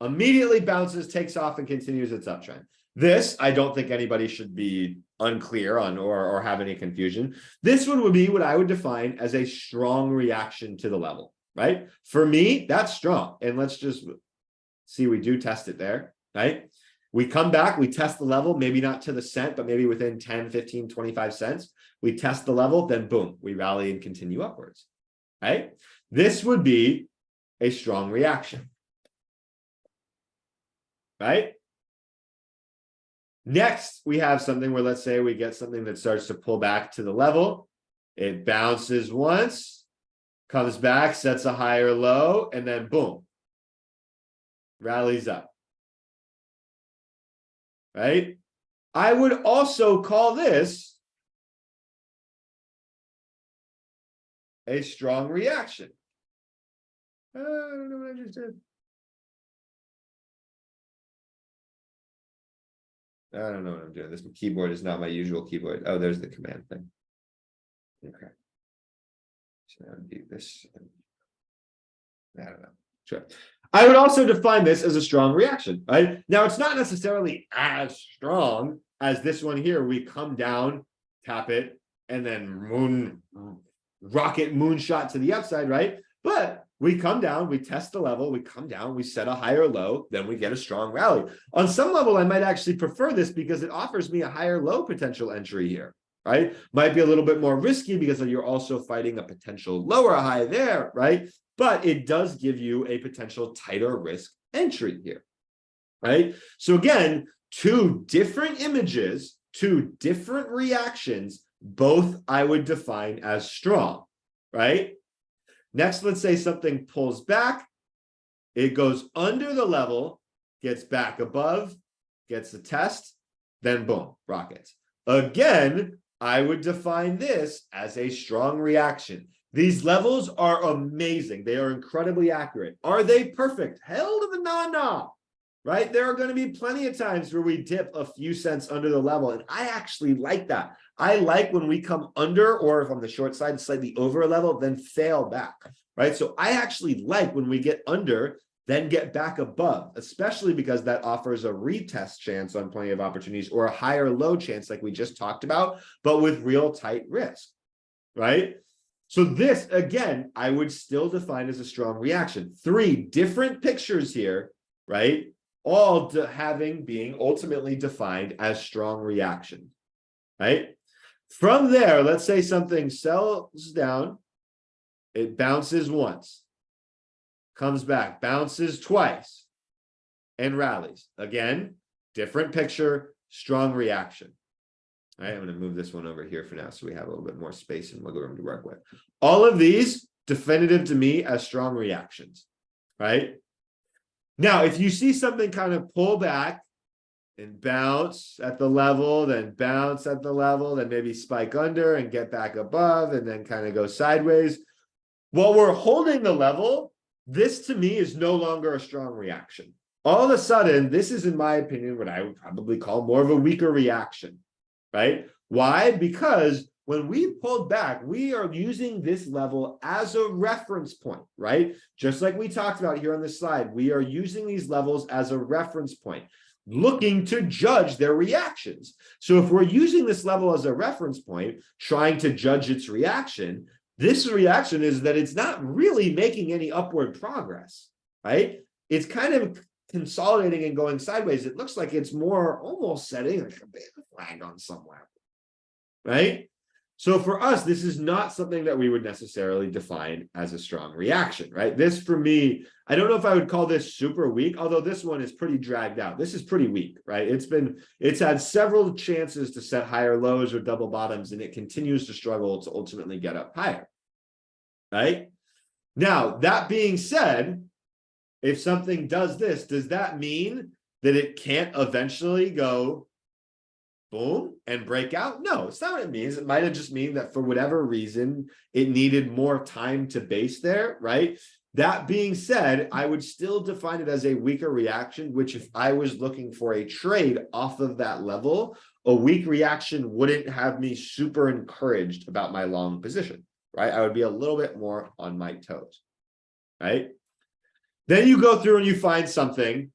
immediately bounces, takes off, and continues its uptrend. This, I don't think anybody should be unclear on or have any confusion. This one would be what I would define as a strong reaction to the level, right? For me, that's strong. And let's just see, we do test it there, right? We come back, we test the level, maybe not to the cent, but maybe within 10, 15, 25 cents. We test the level, then boom, we rally and continue upwards, right? This would be a strong reaction, right? Next, we have something where, let's say we get something that starts to pull back to the level. It bounces once, comes back, sets a higher low, and then boom, rallies up. Right? I would also call this a strong reaction. I don't know what I just did. I don't know what I'm doing. This keyboard is not my usual keyboard. Oh, there's the command thing. Okay. So I'll do this. I don't know. Sure. I would also define this as a strong reaction, right? Now, it's not necessarily as strong as this one here. We come down, tap it, and then rocket moonshot to the upside, right? But we come down, we test the level, we come down, we set a higher low, then we get a strong rally. On some level, I might actually prefer this because it offers me a higher low potential entry here, right? Might be a little bit more risky because you're also fighting a potential lower high there, right? But it does give you a potential tighter risk entry here, right? So again, two different images, two different reactions, both I would define as strong, right? Next, let's say something pulls back, it goes under the level, gets back above, gets the test, then boom, rockets. Again, I would define this as a strong reaction. These levels are amazing. They are incredibly accurate. Are they perfect? Hell to the no, right? There are going to be plenty of times where we dip a few cents under the level, and I actually like that. I like when we come under, or if on the short side, slightly over a level, then fail back, right? So I actually like when we get under, then get back above, especially because that offers a retest chance on plenty of opportunities or a higher low chance like we just talked about, but with real tight risk, right? So this, again, I would still define as a strong reaction. 3 different pictures here, right? All being ultimately defined as strong reaction, right? From there, let's say something sells down, it bounces once, comes back, bounces twice, and rallies. Again, different picture, strong reaction. All right, I'm going to move this one over here for now so we have a little bit more space and wiggle room to work with. All of these definitive to me as strong reactions, right? Now, if you see something kind of pull back and bounce at the level, then bounce at the level, then maybe spike under and get back above and then kind of go sideways. While we're holding the level, this to me is no longer a strong reaction. All of a sudden, this is, in my opinion, what I would probably call more of a weaker reaction, right? Why? Because when we pulled back, we are using this level as a reference point, right? Just like we talked about here on this slide, we are using these levels as a reference point, looking to judge their reactions. So if we're using this level as a reference point, trying to judge its reaction, this reaction is that it's not really making any upward progress, right? It's kind of consolidating and going sideways. It looks like it's more almost setting like a big flag on somewhere, right? So for us, this is not something that we would necessarily define as a strong reaction, right? This for me, I don't know if I would call this super weak, although this one is pretty dragged out. This is pretty weak, right? It's had several chances to set higher lows or double bottoms, and it continues to struggle to ultimately get up higher, right? Now, that being said, if something does this, does that mean that it can't eventually go boom and break out? No, it's not what it means. It might have just mean that for whatever reason, it needed more time to base there, right? That being said, I would still define it as a weaker reaction, which if I was looking for a trade off of that level, a weak reaction wouldn't have me super encouraged about my long position, right? I would be a little bit more on my toes, right? Then you go through and you find something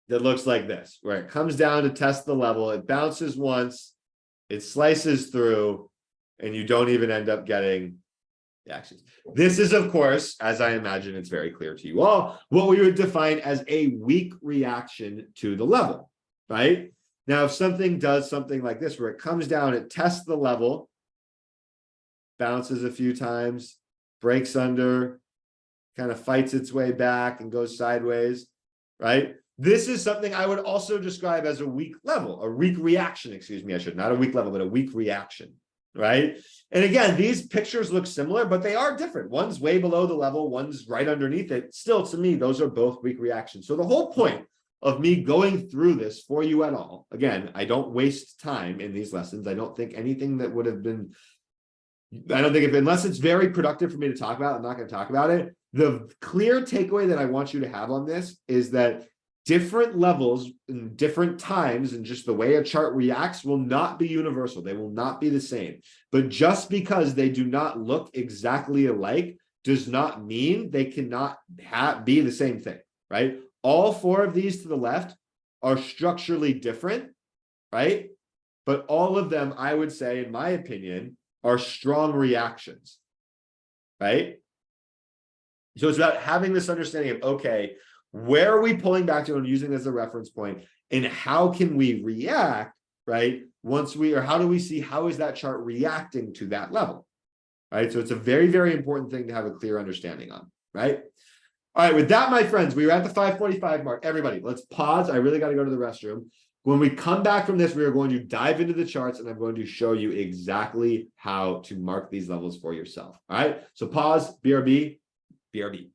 that looks like this, where it comes down to test the level, it bounces once, it slices through, and you don't even end up getting the actions. This is, of course, as I imagine it's very clear to you all, what we would define as a weak reaction to the level, right? Now, if something does something like this, where it comes down, it tests the level, bounces a few times, breaks under, kind of fights its way back and goes sideways, right? This is something I would also describe as a weak level, a weak reaction, excuse me, I should, not a weak level, but a weak reaction, right? And again, these pictures look similar, but they are different. One's way below the level, one's right underneath it. Still, to me, those are both weak reactions. So the whole point of me going through this for you at all, again, I don't waste time in these lessons. I don't think anything that would have been, I don't think if, unless it's very productive for me to talk about, I'm not going to talk about it. The clear takeaway that I want you to have on this is that different levels in different times and just the way a chart reacts will not be universal. They will not be the same. But just because they do not look exactly alike does not mean they cannot be the same thing, right? All 4 of these to the left are structurally different, right? But all of them, I would say, in my opinion, are strong reactions, right? So it's about having this understanding of, okay, where are we pulling back to and using as a reference point, and how can we react, right? How do we see, how is that chart reacting to that level, right? So it's a very, very important thing to have a clear understanding on, right? All right, with that, my friends, we are at the 5:45 mark. Everybody, let's pause. I really got to go to the restroom. When we come back from this, we are going to dive into the charts, and I'm going to show you exactly how to mark these levels for yourself. All right, so pause, BRB, BRB.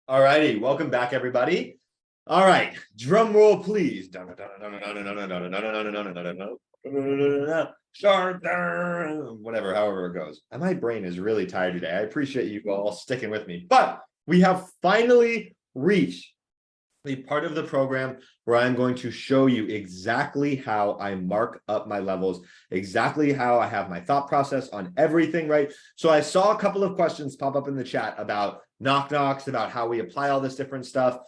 All righty, welcome back, everybody. All right, drum roll, please. Whatever, however it goes. And my brain is really tired today. I appreciate you all sticking with me, but we have finally reached the part of the program where I'm going to show you exactly how I mark up my levels, exactly how I have my thought process on everything, right? So I saw a couple of questions pop up in the chat about knock knocks, about how we apply all this different stuff.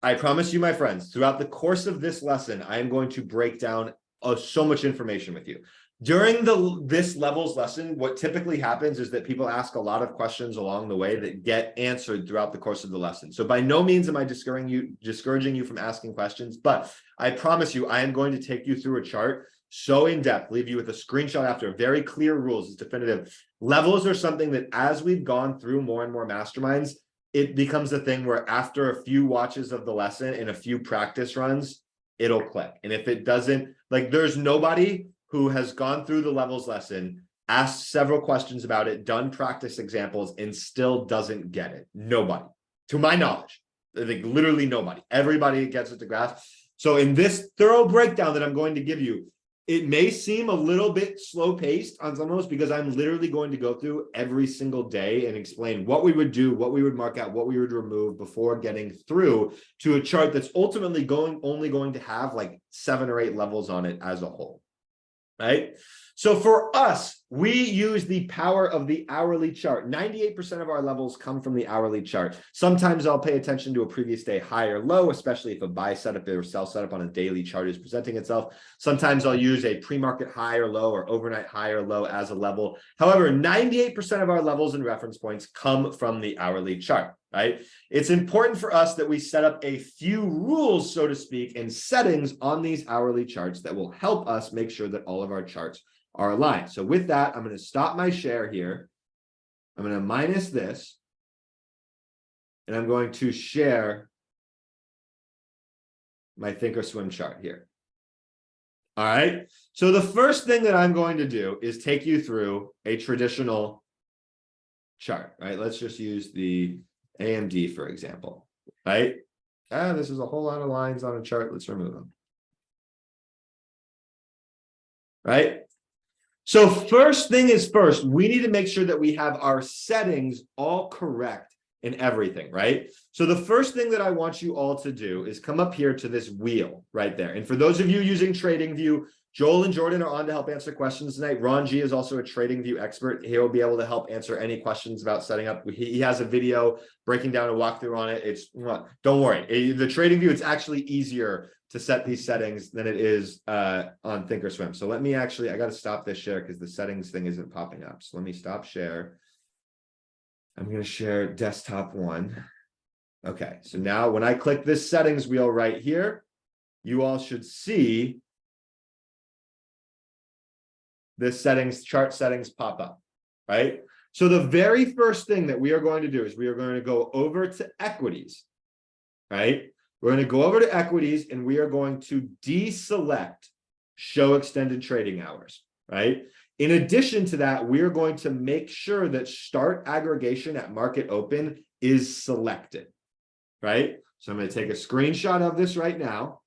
I promise you, my friends, throughout the course of this lesson, I am going to break down so much information with you. During this levels lesson, what typically happens is that people ask a lot of questions along the way that get answered throughout the course of the lesson. So by no means am I discouraging you from asking questions, but I promise you, I am going to take you through a chart so in depth, leave you with a screenshot after, very clear rules, it's definitive. Levels are something that as we've gone through more and more masterminds, it becomes a thing where after a few watches of the lesson and a few practice runs, it'll click. And if it doesn't, like there's nobody who has gone through the levels lesson, asked several questions about it, done practice examples, and still doesn't get it. Nobody, to my knowledge, like literally nobody. Everybody gets it to grasp. So in this thorough breakdown that I'm going to give you, it may seem a little bit slow paced on some of those because I'm literally going to go through every single day and explain what we would do, what we would mark out, what we would remove before getting through to a chart that's ultimately only going to have like 7 or 8 levels on it as a whole. Right? So for us, we use the power of the hourly chart. 98% of our levels come from the hourly chart. Sometimes I'll pay attention to a previous day high or low, especially if a buy setup or sell setup on a daily chart is presenting itself. Sometimes I'll use a pre-market high or low or overnight high or low as a level. However, 98% of our levels and reference points come from the hourly chart. Right? It's important for us that we set up a few rules, so to speak, and settings on these hourly charts that will help us make sure that all of our charts are aligned. So with that, I'm going to stop my share here. I'm going to minus this, and I'm going to share my Thinkorswim chart here. All right. So the first thing that I'm going to do is take you through a traditional chart, right? Let's just use the AMD, for example, right? This is a whole lot of lines on a chart. Let's remove them. Right? So first thing is first, we need to make sure that we have our settings all correct in everything, right? So the first thing that I want you all to do is come up here to this wheel right there. And for those of you using TradingView, Joel and Jordan are on to help answer questions tonight. Ron G is also a TradingView expert. He'll be able to help answer any questions about setting up. He has a video breaking down a walkthrough on it. It's, don't worry. The TradingView, it's actually easier to set these settings than it is on Thinkorswim. So let me actually, I got to stop this share because the settings thing isn't popping up. So let me stop share. I'm going to share desktop 1. Okay, so now when I click this settings wheel right here, you all should see this settings, chart settings pop up, right? So the very first thing that we are going to do is we are going to go over to equities, right? We're going to go over to equities and we are going to deselect show extended trading hours, right? In addition to that, we are going to make sure that start aggregation at market open is selected, right? So I'm going to take a screenshot of this right now.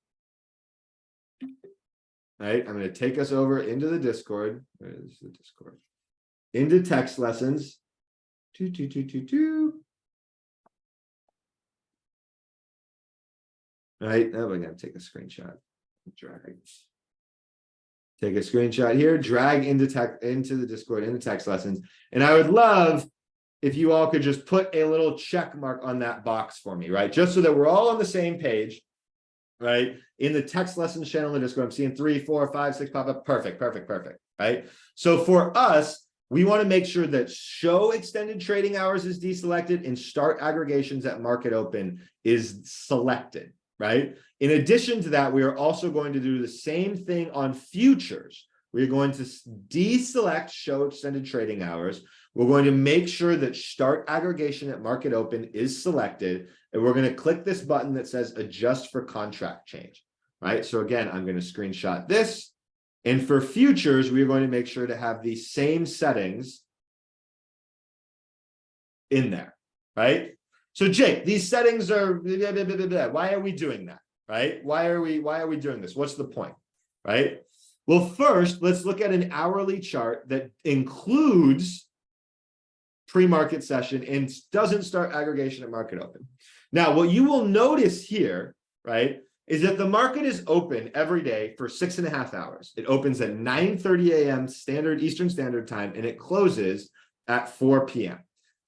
Right, I'm going to take us over into the Discord. Where is the Discord? Into text lessons. Right, now we're going to take a screenshot. Drag. Take a screenshot here. Drag into the Discord, into text lessons. And I would love if you all could just put a little check mark on that box for me, right? Just so that we're all on the same page. Right? In the text lessons channel in the Discord, I'm seeing 3, 4, 5, 6 pop up. Perfect. Right? So for us, we want to make sure that show extended trading hours is deselected and start aggregations at market open is selected, right? In addition to that, we are also going to do the same thing on futures. We're going to deselect show extended trading hours. We're going to make sure that start aggregation at market open is selected. And we're going to click this button that says adjust for contract change, right? So again, I'm going to screenshot this. And for futures, we're going to make sure to have the same settings in there, right? So Jake, these settings are blah, blah, blah, blah, blah. Why are we doing that? Right? Why are we doing this? What's the point? Right? Well, first, let's look at an hourly chart that includes pre-market session and doesn't start aggregation at market open. Now, what you will notice here, right, is that the market is open every day for 6.5 hours. It opens at 9:30 a.m. Eastern Standard Time, and it closes at 4 p.m.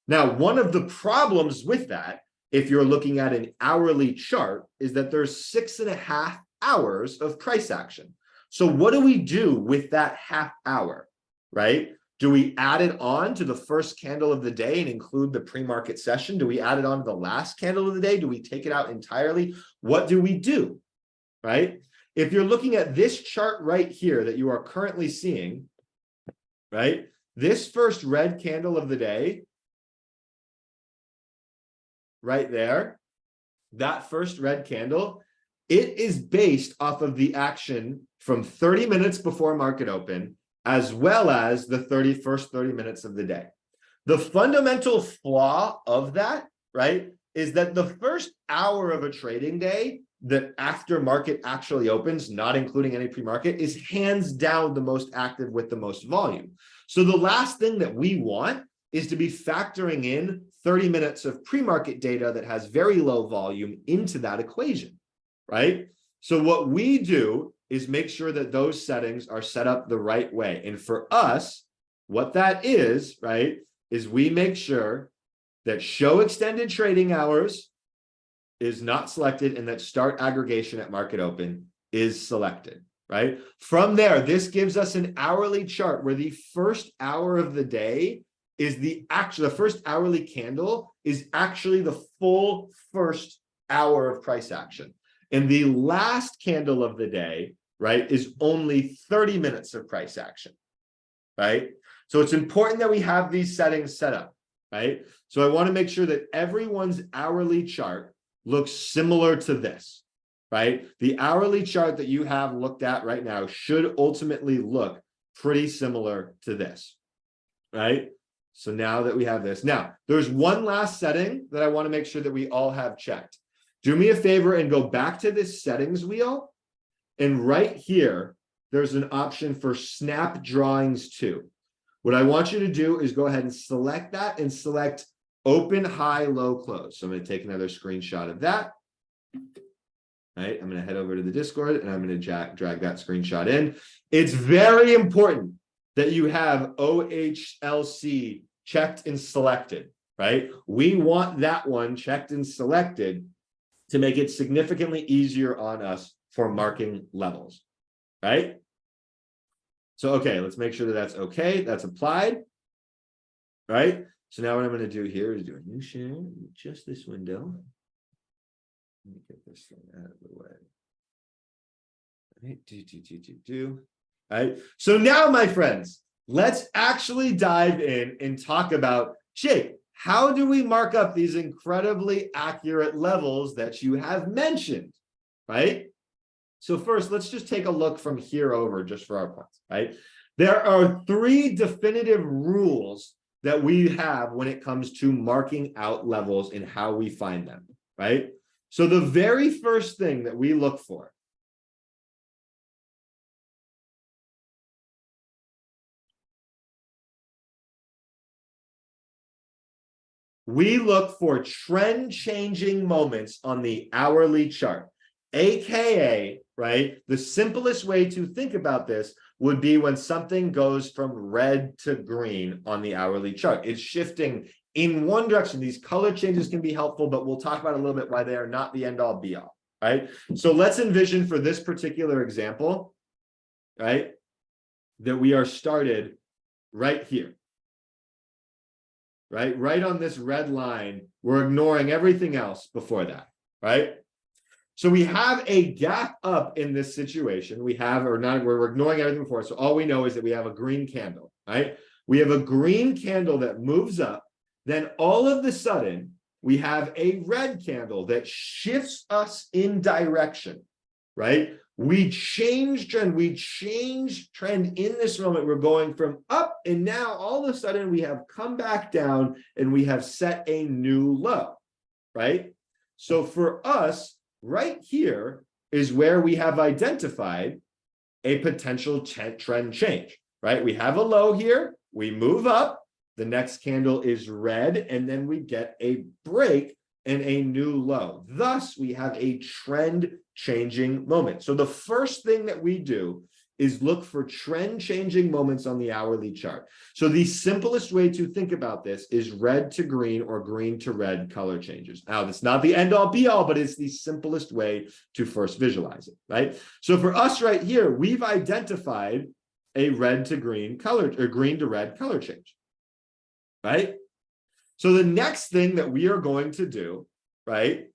Now, one of the problems with that, if you're looking at an hourly chart, is that there's 6.5 hours of price action. So what do we do with that half hour, right? Do we add it on to the first candle of the day and include the pre-market session? Do we add it on to the last candle of the day? Do we take it out entirely? What do we do, right? If you're looking at this chart right here that you are currently seeing, right? This first red candle of the day, right there, that first red candle, it is based off of the action from 30 minutes before market open, as well as the first 30 minutes of the day. The fundamental flaw of that, right, is that the first hour of a trading day, that after market actually opens, not including any pre-market, is hands down the most active with the most volume. So the last thing that we want is to be factoring in 30 minutes of pre-market data that has very low volume into that equation, right? So what we do is make sure that those settings are set up the right way. And for us, what that is, right, is we make sure that show extended trading hours is not selected and that start aggregation at market open is selected, right? From there, this gives us an hourly chart where the first hour of the day is the first hourly candle is actually the full first hour of price action. And the last candle of the day, right, is only 30 minutes of price action, right? So it's important that we have these settings set up, right? So I want to make sure that everyone's hourly chart looks similar to this, right? The hourly chart that you have looked at right now should ultimately look pretty similar to this, right? So now that we have this, now there's one last setting that I want to make sure that we all have checked. Do me a favor and go back to this settings wheel. And right here, there's an option for snap drawings too. What I want you to do is go ahead and select that and select open, high, low, close. So I'm going to take another screenshot of that. All right, I'm going to head over to the Discord and I'm going to drag that screenshot in. It's very important that you have OHLC checked and selected, right? We want that one checked and selected to make it significantly easier on us for marking levels, right? So, okay, let's make sure that that's okay. That's applied, right? So now what I'm going to do here is do a new share, just this window. Let me get this thing out of the way. All right, All right. So now, my friends, let's actually dive in and talk about, Jake, how do we mark up these incredibly accurate levels that you have mentioned, right? So first, let's just take a look from here over just for our points, right? There are 3 definitive rules that we have when it comes to marking out levels and how we find them, right? So the very first thing that we look for trend changing moments on the hourly chart, AKA, right? The simplest way to think about this would be when something goes from red to green on the hourly chart. It's shifting in one direction. These color changes can be helpful, but we'll talk about a little bit why they are not the end all be all, right? So let's envision for this particular example, right, that we are started right here. Right on this red line, we're ignoring everything else before that, right? So we have a gap up in this situation. We're ignoring everything before. So all we know is that we have a green candle, right? We have a green candle that moves up. Then all of a sudden, we have a red candle that shifts us in direction, right? We change trend in this moment. We're going from up, and now all of a sudden we have come back down and we have set a new low, right? So for us, right here is where we have identified a potential trend change, right? We have a low here, we move up, the next candle is red, and then we get a break and a new low. Thus, we have a trend changing moment. So the first thing that we do is look for trend changing moments on the hourly chart. So the simplest way to think about this is red to green or green to red color changes. Now, that's not the end all be all, but it's the simplest way to first visualize it, right? So for us right here, we've identified a red to green color or green to red color change, right? So the next thing that we are going to do, right,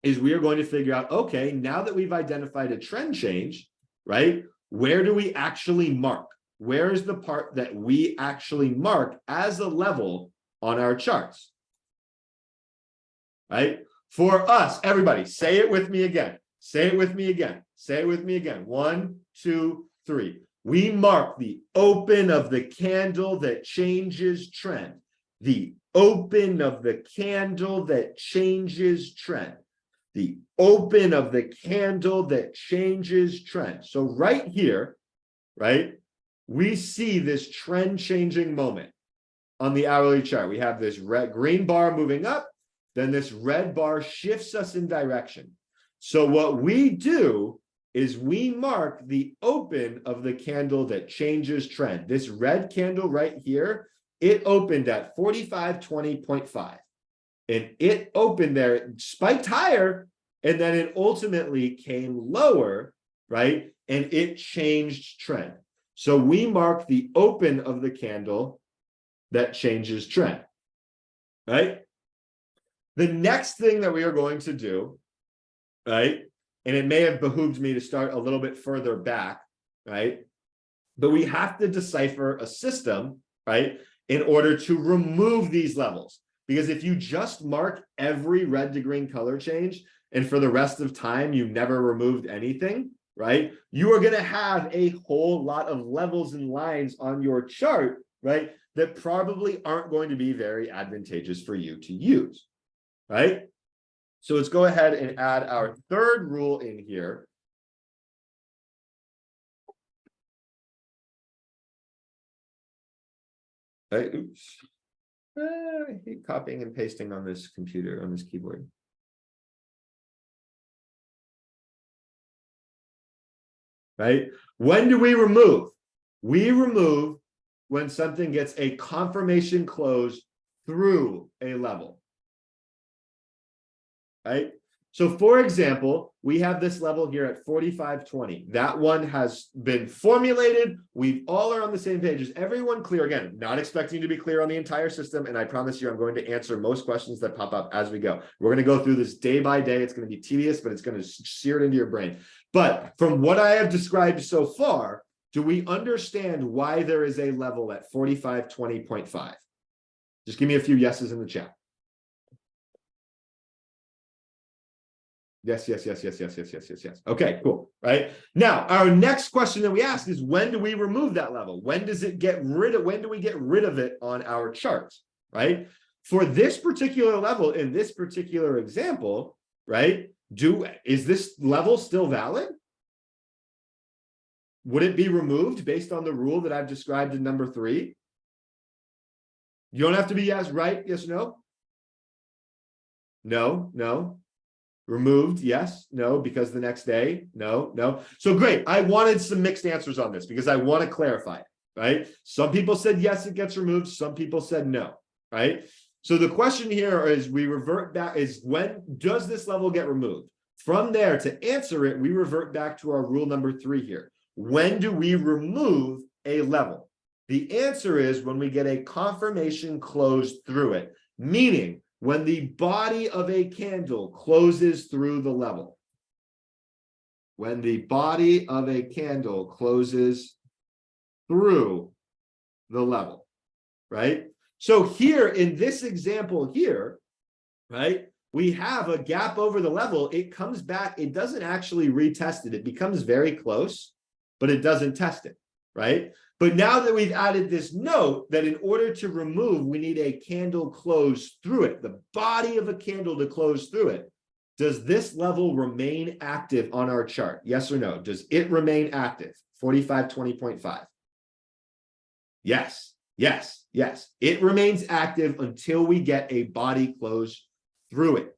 is we are going to figure out, okay, now that we've identified a trend change, right, where do we actually mark? Where is the part that we actually mark as a level on our charts? Right? For us, everybody, say it with me again. Say it with me again. Say it with me again. 1, 2, 3. We mark the open of the candle that changes trend. The open of the candle that changes trend. The open of the candle that changes trend. So right here, right, we see this trend changing moment on the hourly chart. We have this green bar moving up, then this red bar shifts us in direction. So what we do is we mark the open of the candle that changes trend. This red candle right here, it opened at 4520.5. And it opened there, it spiked higher, and then it ultimately came lower, right? And it changed trend. So we mark the open of the candle that changes trend, right? The next thing that we are going to do, right? And it may have behooved me to start a little bit further back, right? But we have to decipher a system, right? In order to remove these levels. Because if you just mark every red to green color change, and for the rest of time, you never removed anything, right? You are going to have a whole lot of levels and lines on your chart, right? That probably aren't going to be very advantageous for you to use, right? So let's go ahead and add our third rule in here. Right, oops. I hate copying and pasting on this computer, on this keyboard. Right? When do we remove? We remove when something gets a confirmation close through a level. Right? So for example, we have this level here at 4520. That one has been formulated. We all are on the same page. Is everyone clear? Again, not expecting to be clear on the entire system. And I promise you, I'm going to answer most questions that pop up as we go. We're going to go through this day by day. It's going to be tedious, but it's going to sear it into your brain. But from what I have described so far, do we understand why there is a level at 4520.5? Just give me a few yeses in the chat. Yes. Okay, cool. Right now, our next question that we ask is, when do we remove that level? When does it get rid of? When do we get rid of it on our charts? Right. For this particular level in this particular example, right? Is this level still valid? Would it be removed based on the rule that I've described in number 3? You don't have to be yes, right? Yes, no. No. Removed, yes, no, because the next day, no. So great. I wanted some mixed answers on this because I want to clarify it, right? Some people said yes, it gets removed. Some people said no, right? So the question here is, we revert back, is when does this level get removed? From there, to answer it, we revert back to our rule number 3 here. When do we remove a level? The answer is when we get a confirmation closed through it, meaning when the body of a candle closes through the level. When the body of a candle closes through the level, right? So here in this example here, right, we have a gap over the level. It comes back. It doesn't actually retest it. It becomes very close, but it doesn't test it, right? But now that we've added this note that in order to remove, we need a candle close through it, the body of a candle to close through it. Does this level remain active on our chart? Yes or no? Does it remain active? 4520.5. Yes, yes, yes. It remains active until we get a body close through it,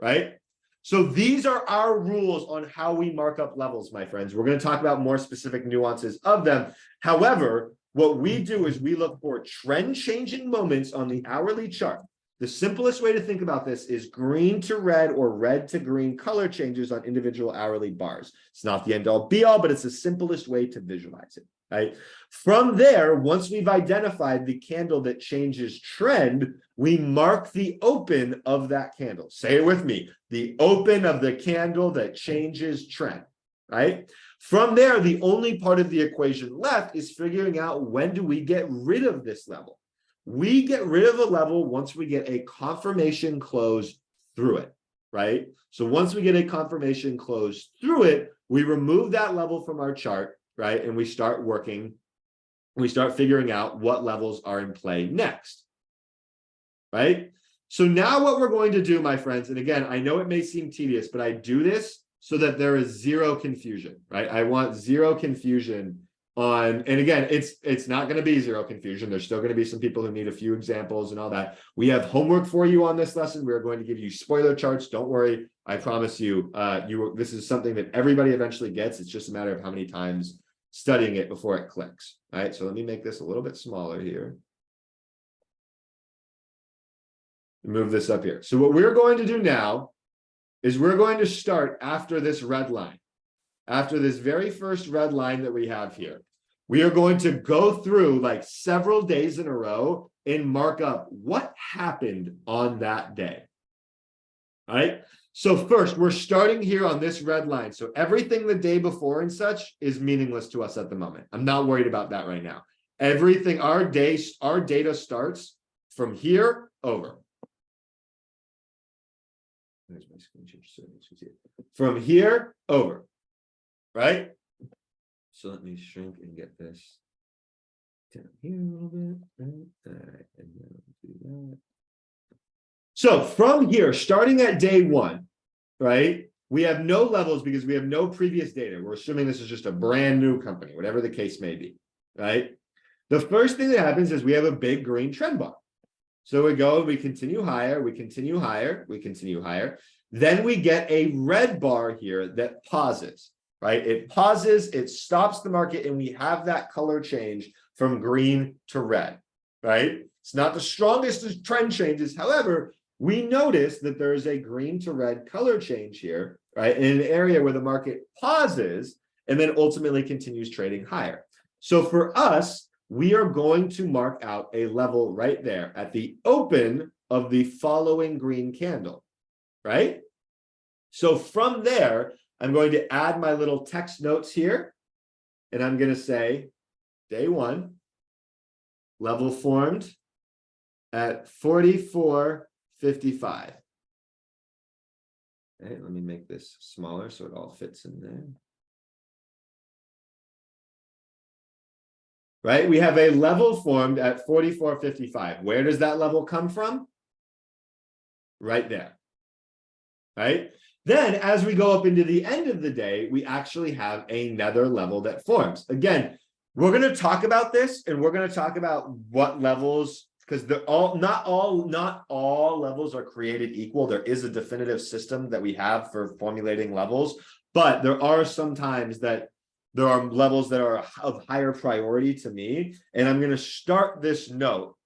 right? So these are our rules on how we mark up levels, my friends. We're going to talk about more specific nuances of them. However, what we do is we look for trend changing moments on the hourly chart. The simplest way to think about this is green to red or red to green color changes on individual hourly bars. It's not the end all be all, but it's the simplest way to visualize it, right? From there, once we've identified the candle that changes trend, we mark the open of that candle. Say it with me, the open of the candle that changes trend, right? From there, the only part of the equation left is figuring out when do we get rid of this level. We get rid of a level once we get a confirmation close through it, right? So once we get a confirmation close through it, we remove that level from our chart, right? And we start working, we start figuring out what levels are in play next, right? So now what we're going to do, my friends, and again, I know it may seem tedious, but I do this so that there is zero confusion, right? I want zero confusion on, and again, it's not going to be zero confusion. There's still going to be some people who need a few examples and all that. We have homework for you on this lesson. We're going to give you spoiler charts. Don't worry. I promise you, this is something that everybody eventually gets. It's just a matter of how many times studying it before it clicks. All right. So let me make this a little bit smaller here. Move this up here. So what we're going to do now is we're going to start after this red line. After this very first red line that we have here, we are going to go through like several days in a row and mark up what happened on that day. All right. So first, we're starting here on this red line. So everything the day before and such is meaningless to us at the moment. I'm not worried about that right now. Everything, our data starts from here over. There's my screen change so you see it. From here over. Right? So let me shrink and get this down here a little bit. All right, and then do that. So from here, starting at day one, right? We have no levels because we have no previous data. We're assuming this is just a brand new company, whatever the case may be, right? The first thing that happens is we have a big green trend bar. So we go, we continue higher, we continue higher, we continue higher. Then we get a red bar here that pauses. Right? It pauses, it stops the market, and we have that color change from green to red, right? It's not the strongest trend changes. However, we notice that there is a green to red color change here, right? In an area where the market pauses and then ultimately continues trading higher. So for us, we are going to mark out a level right there at the open of the following green candle, right? So from there, I'm going to add my little text notes here, and I'm going to say day one, level formed at 44.55. Okay, let me make this smaller so it all fits in there. Right, we have a level formed at 44.55. Where does that level come from? Right there, right? Then as we go up into the end of the day, we actually have another level that forms. Again, we're going to talk about this, and we're going to talk about what levels, because they're not all levels are created equal. There is a definitive system that we have for formulating levels, but there are some times that there are levels that are of higher priority to me. And I'm going to start this note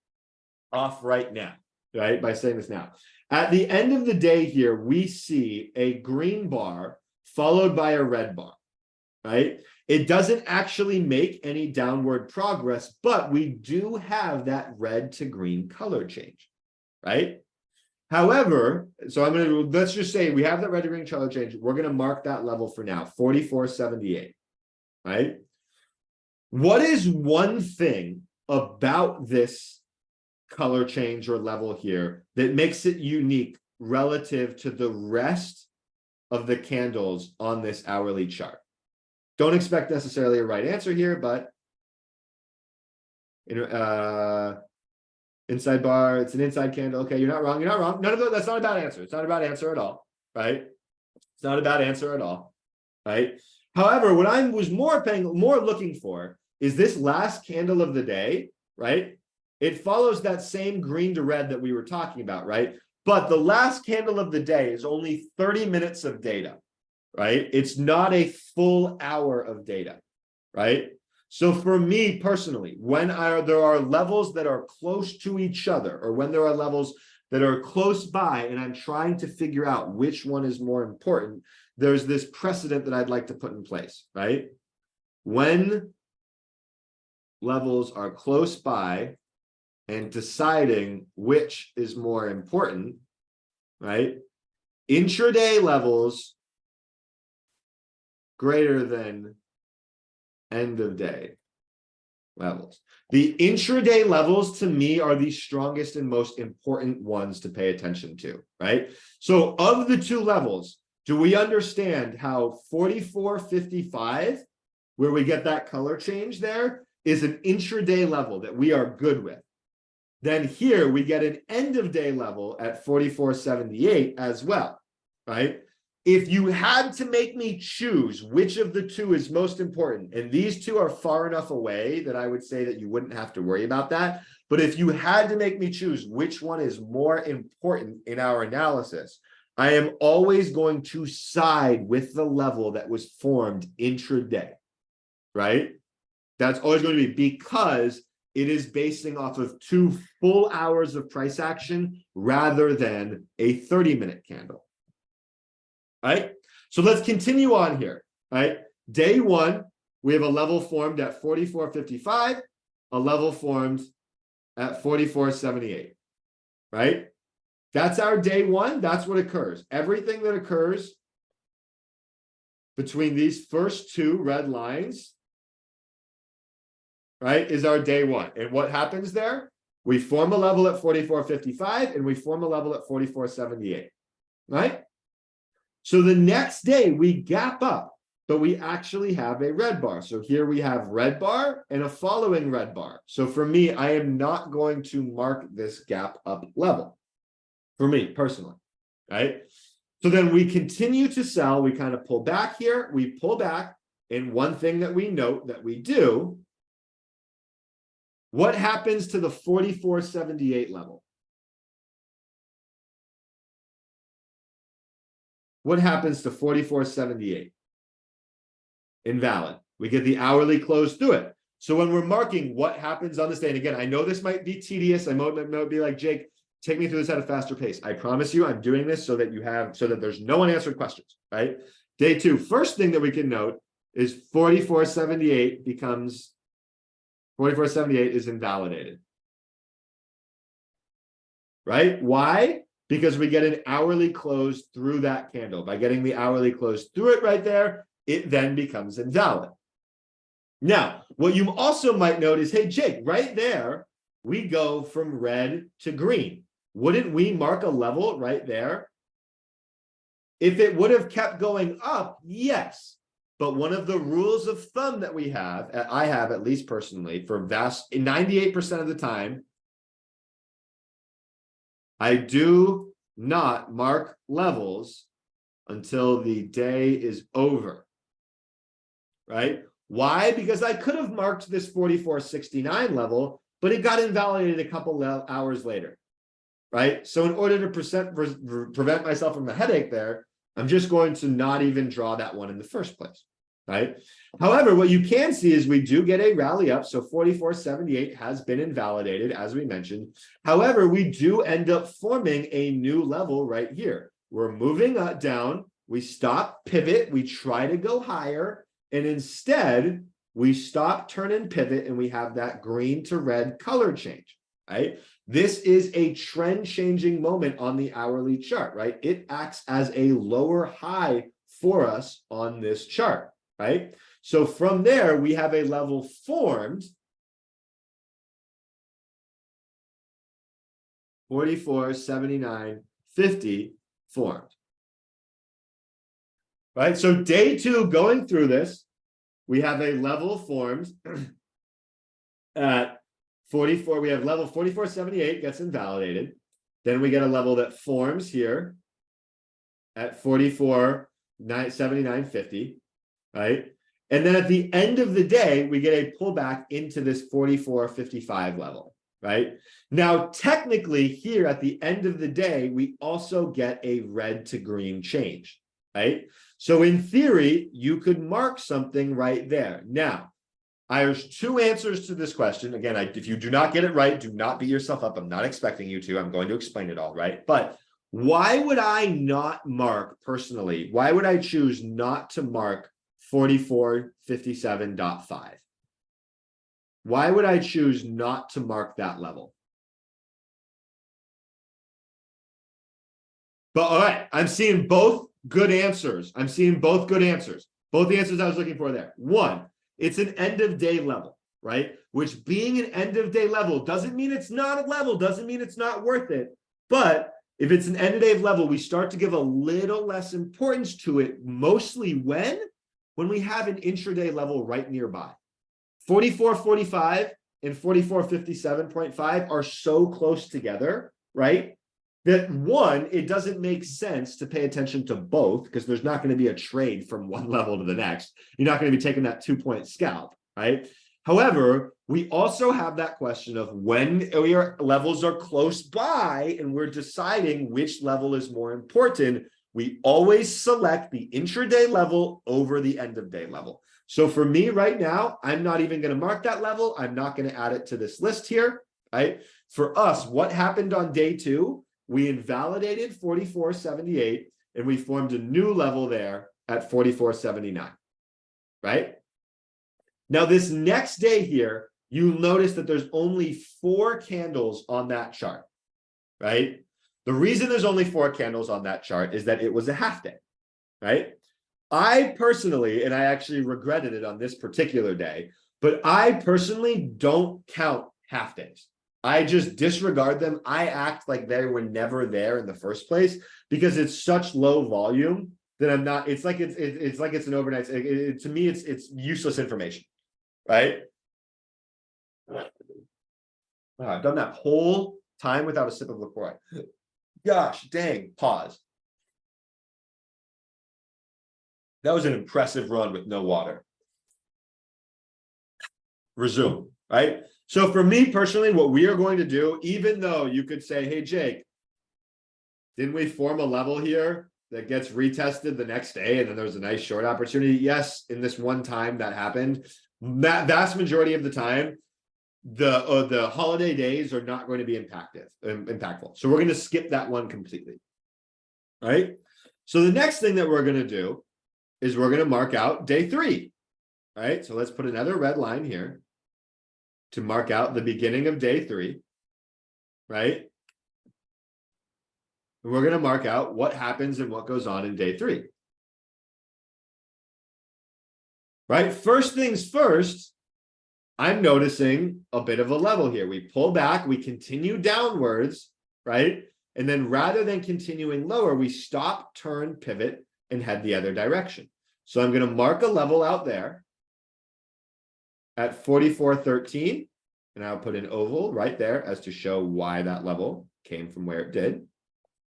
off right now, right? By saying this now. At the end of the day here, we see a green bar followed by a red bar, right? It doesn't actually make any downward progress, but we do have that red to green color change, right? However, so let's just say we have that red to green color change. We're going to mark that level for now, 44.78, right? What is one thing about this color change or level here that makes it unique relative to the rest of the candles on this hourly chart? Don't expect necessarily a right answer here, but Inside bar, it's an inside candle. Okay, you're not wrong. You're not wrong. None of that. That's not a bad answer. It's not a bad answer at all, right? It's not a bad answer at all, right? However, what I was more looking for is this last candle of the day, right? It follows that same green to red that we were talking about, right? But the last candle of the day is only 30 minutes of data, right? It's not a full hour of data, right? So for me personally, when there are levels that are close to each other, or when there are levels that are close by, and I'm trying to figure out which one is more important, there's this precedent that I'd like to put in place, right? When levels are close by and deciding which is more important, right? Intraday levels greater than end of day levels. The intraday levels to me are the strongest and most important ones to pay attention to, right? So of the two levels, do we understand how 44.55, where we get that color change there, is an intraday level that we are good with? Then here we get an end of day level at 44.78 as well, right? If you had to make me choose which of the two is most important, and these two are far enough away that I would say that you wouldn't have to worry about that. But if you had to make me choose which one is more important in our analysis, I am always going to side with the level that was formed intraday, right? That's always going to be, because it is basing off of 2 full hours of price action rather than a 30-minute candle. Right? So let's continue on here. Right? Day one, we have a level formed at 44.55, a level formed at 44.78. Right? That's our day one. That's what occurs. Everything that occurs between these first two red lines, right, is our day one. And what happens there? We form a level at 44.55 and we form a level at 44.78. Right? So the next day we gap up, but we actually have a red bar. So here we have red bar and a following red bar. So for me, I am not going to mark this gap up level for me personally, right? So then we continue to sell. We kind of pull back here. We pull back. And one thing that we note that we do, what happens to the 44.78 level? What happens to 44.78? Invalid. We get the hourly close through it. So when we're marking what happens on this day, and again, I know this might be tedious. I might be like, Jake, take me through this at a faster pace. I promise you, I'm doing this so that there's no unanswered questions, right? Day two, first thing that we can note is 44.78 becomes 44.78 is invalidated. Right? Why? Because we get an hourly close through that candle. By getting the hourly close through it right there, it then becomes invalid. Now, what you also might note is, hey, Jake, right there, we go from red to green. Wouldn't we mark a level right there? If it would have kept going up, yes. But one of the rules of thumb that I have at least personally, for 98% of the time, I do not mark levels until the day is over, right? Why? Because I could have marked this 44.69 level, but it got invalidated a couple hours later, right? So in order to prevent myself from a headache there, I'm just going to not even draw that one in the first place, right? However, what you can see is we do get a rally up. So 44.78 has been invalidated, as we mentioned. However, we do end up forming a new level right here. We're moving down. We stop, pivot. We try to go higher. And instead, we stop, turn, and pivot. And we have that green to red color change, right? This is a trend-changing moment on the hourly chart, right? It acts as a lower high for us on this chart, right? So from there, we have a level formed, 44.79.50 formed, right? So day two, going through this, we have a level formed at 44, we have level 4478 gets invalidated. Then we get a level that forms here at 44.7950, right? And then at the end of the day, we get a pullback into this 44.55 level, right? Now, technically here at the end of the day, we also get a red to green change, right? So in theory, you could mark something right there. Now, there's two answers to this question. Again, if you do not get it right, do not beat yourself up. I'm not expecting you to. I'm going to explain it all, right? But why would I not mark personally? Why would I choose not to mark 4457.5? Why would I choose not to mark that level? But all right, I'm seeing both good answers. I'm seeing both good answers. Both the answers I was looking for there. One, it's an end of day level, right? Which being an end of day level doesn't mean it's not a level, doesn't mean it's not worth it. But if it's an end of day level, we start to give a little less importance to it, mostly when we have an intraday level right nearby. 44.45 and 44.57.5 are so close together, right? That one, it doesn't make sense to pay attention to both because there's not going to be a trade from one level to the next. You're not going to be taking that 2-point scalp, right? However, we also have that question of when your levels are close by and we're deciding which level is more important, we always select the intraday level over the end of day level. So for me right now, I'm not even going to mark that level. I'm not going to add it to this list here, right? For us, what happened on day 2? We invalidated 44.78 and we formed a new level there at 44.79, right? Now this next day here, you'll notice that there's only 4 candles on that chart, right? The reason there's only 4 candles on that chart is that it was a half day, right? I personally, and I actually regretted it on this particular day, but I personally don't count half days. I just disregard them. I act like they were never there in the first place because it's such low volume that I'm not. It's like it's like it's an overnight. To me, it's useless information, right? I've done that whole time without a sip of LaCroix. Gosh, dang! Pause. That was an impressive run with no water. Resume, right? So for me personally, what we are going to do, even though you could say, hey, Jake, didn't we form a level here that gets retested the next day and then there's a nice short opportunity? Yes, in this one time that happened. That vast majority of the time, the holiday days are not going to be impactful. So we're going to skip that one completely, right? So the next thing that we're going to do is we're going to mark out day 3, right? So let's put another red line here to mark out the beginning of day 3, right? And we're going to mark out what happens and what goes on in day 3. Right? First things first, I'm noticing a bit of a level here. We pull back, we continue downwards, right? And then rather than continuing lower, we stop, turn, pivot, and head the other direction. So I'm going to mark a level out there at 44.13, and I'll put an oval right there as to show why that level came from where it did,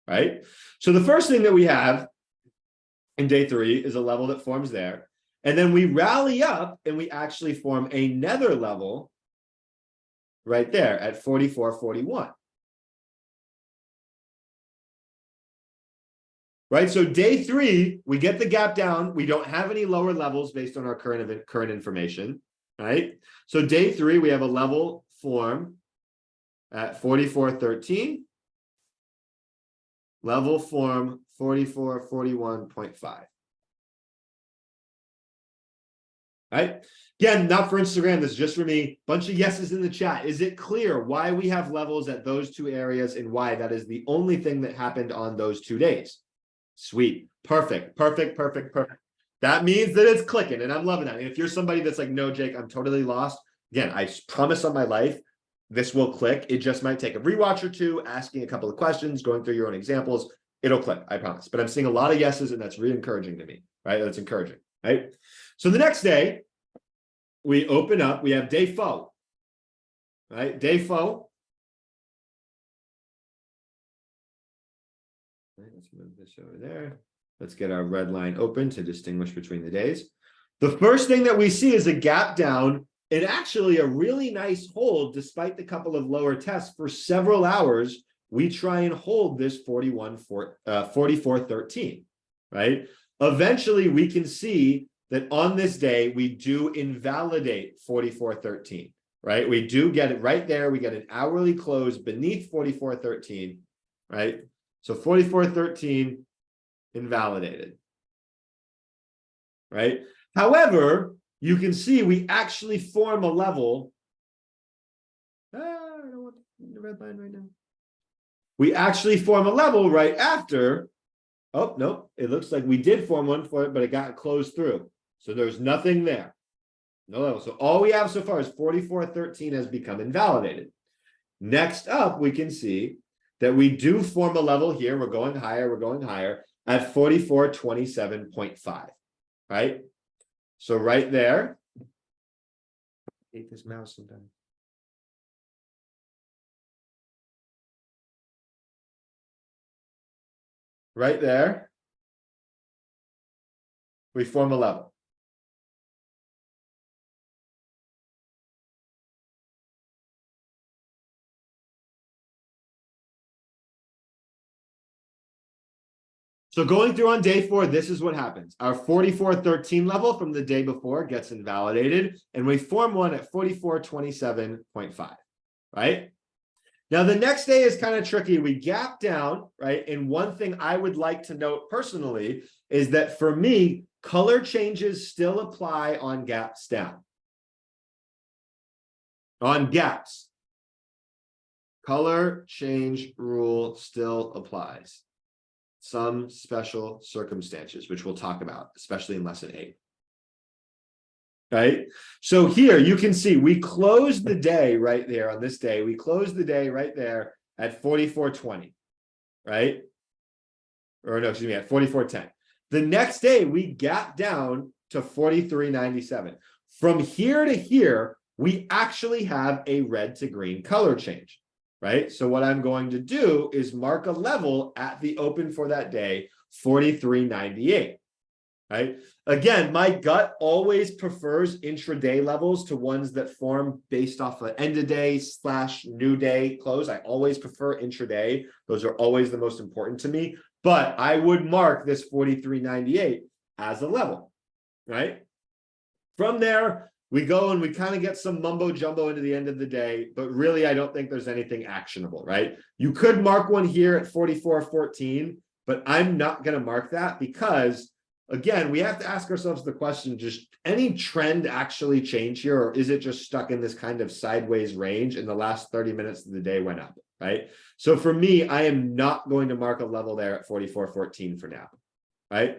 right? So the first thing that we have in day 3 is a level that forms there. And then we rally up and we actually form another level right there at 44.41. Right, so day 3, we get the gap down. We don't have any lower levels based on our current information, right? So day 3, we have a level form at 44.13. Level form 44.41.5. Right? Again, not for Instagram. This is just for me. Bunch of yeses in the chat. Is it clear why we have levels at those 2 areas and why that is the only thing that happened on those 2 days? Sweet. Perfect. That means that it's clicking and I'm loving that. And if you're somebody that's like, no, Jake, I'm totally lost. Again, I promise on my life, this will click. It just might take a rewatch or 2, asking a couple of questions, going through your own examples. It'll click, I promise. But I'm seeing a lot of yeses and that's really encouraging to me, right? That's encouraging, right? So the next day, we open up, we have day 4, right? Day 4. Right, let's move this over there. Let's get our red line open to distinguish between the days. The first thing that we see is a gap down and actually a really nice hold despite the couple of lower tests for several hours. We try and hold this 44.13, right? Eventually, we can see that on this day, we do invalidate 44.13, right? We do get it right there. We get an hourly close beneath 44.13, right? So 44.13 invalidated, right? However, you can see we actually form a level. I don't want the red line right now. We actually form a level right after. Oh, no, it looks like we did form one for it, but it got closed through. So there's nothing there. No level. So all we have so far is 44.13 has become invalidated. Next up, we can see that we do form a level here. We're going higher at 44.27.5, right? So right there. I hate this mouse sometimes. Right there, we form a level. So going through on day 4, this is what happens. Our 44.13 level from the day before gets invalidated, and we form one at 44.27.5, right? Now, the next day is kind of tricky. We gap down, right? And one thing I would like to note personally is that for me, color changes still apply on gaps down. On gaps, color change rule still applies. Some special circumstances, which we'll talk about, especially in lesson 8. Right? So here you can see we closed the day right there on this day. We closed the day right there at 44.20, right? Or no, excuse me, at 44.10. The next day we gap down to 43.97. From here to here, we actually have a red to green color change, right? So what I'm going to do is mark a level at the open for that day, 43.98. Right? Again, my gut always prefers intraday levels to ones that form based off of end of day / new day close. I always prefer intraday. Those are always the most important to me. But I would mark this 43.98 as a level, right? From there, we go and we kind of get some mumbo jumbo into the end of the day, but really, I don't think there's anything actionable, right? You could mark one here at 44.14, but I'm not going to mark that because again, we have to ask ourselves the question, just any trend actually change here, or is it just stuck in this kind of sideways range and the last 30 minutes of the day went up, right? So for me, I am not going to mark a level there at 44.14 for now, right?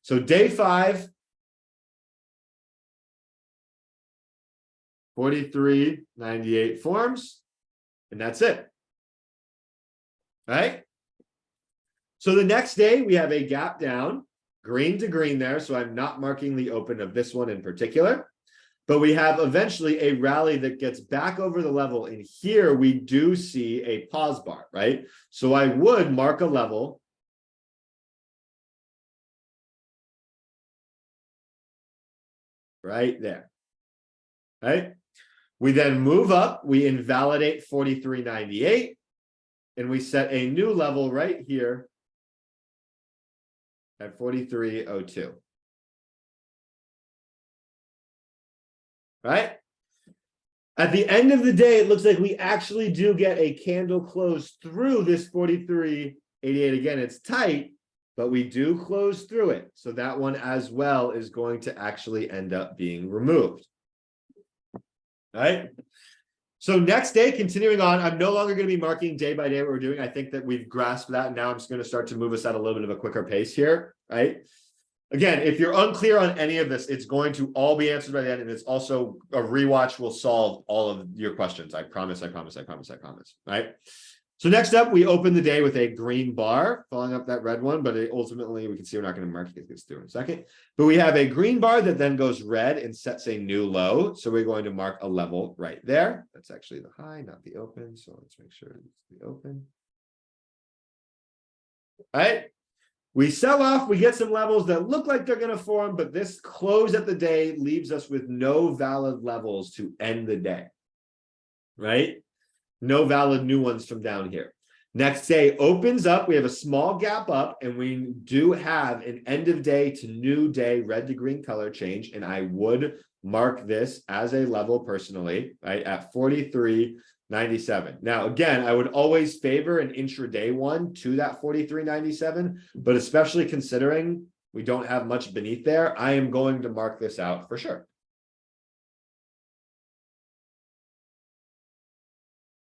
So day 5, 43.98 forms, and that's it, right? So the next day, we have a gap down. Green to green there, so I'm not marking the open of this one in particular. But we have eventually a rally that gets back over the level. And here we do see a pause bar, right? So I would mark a level right there, right? We then move up, we invalidate 43.98, and we set a new level right here at 43.02. Right? At the end of the day, it looks like we actually do get a candle close through this 43.88. Again, it's tight, but we do close through it. So that one as well is going to actually end up being removed. All right? So next day, continuing on, I'm no longer going to be marking day by day what we're doing. I think that we've grasped that. And now I'm just going to start to move us at a little bit of a quicker pace here, right? Again, if you're unclear on any of this, it's going to all be answered by the end. And it's also a rewatch will solve all of your questions. I promise, right? So next up, we open the day with a green bar, following up that red one, but ultimately we can see we're not going to mark it. It's through in a second. But we have a green bar that then goes red and sets a new low. So we're going to mark a level right there. That's actually the high, not the open. So let's make sure it's the open. All right. We sell off, we get some levels that look like they're going to form, but this close at the day leaves us with no valid levels to end the day, right? No valid new ones from down here. Next day opens up, we have a small gap up, and we do have an end of day to new day red to green color change, and I would mark this as a level personally, right, at 43.97. Now, again, I would always favor an intraday one to that 43.97, but especially considering we don't have much beneath there, I am going to mark this out for sure.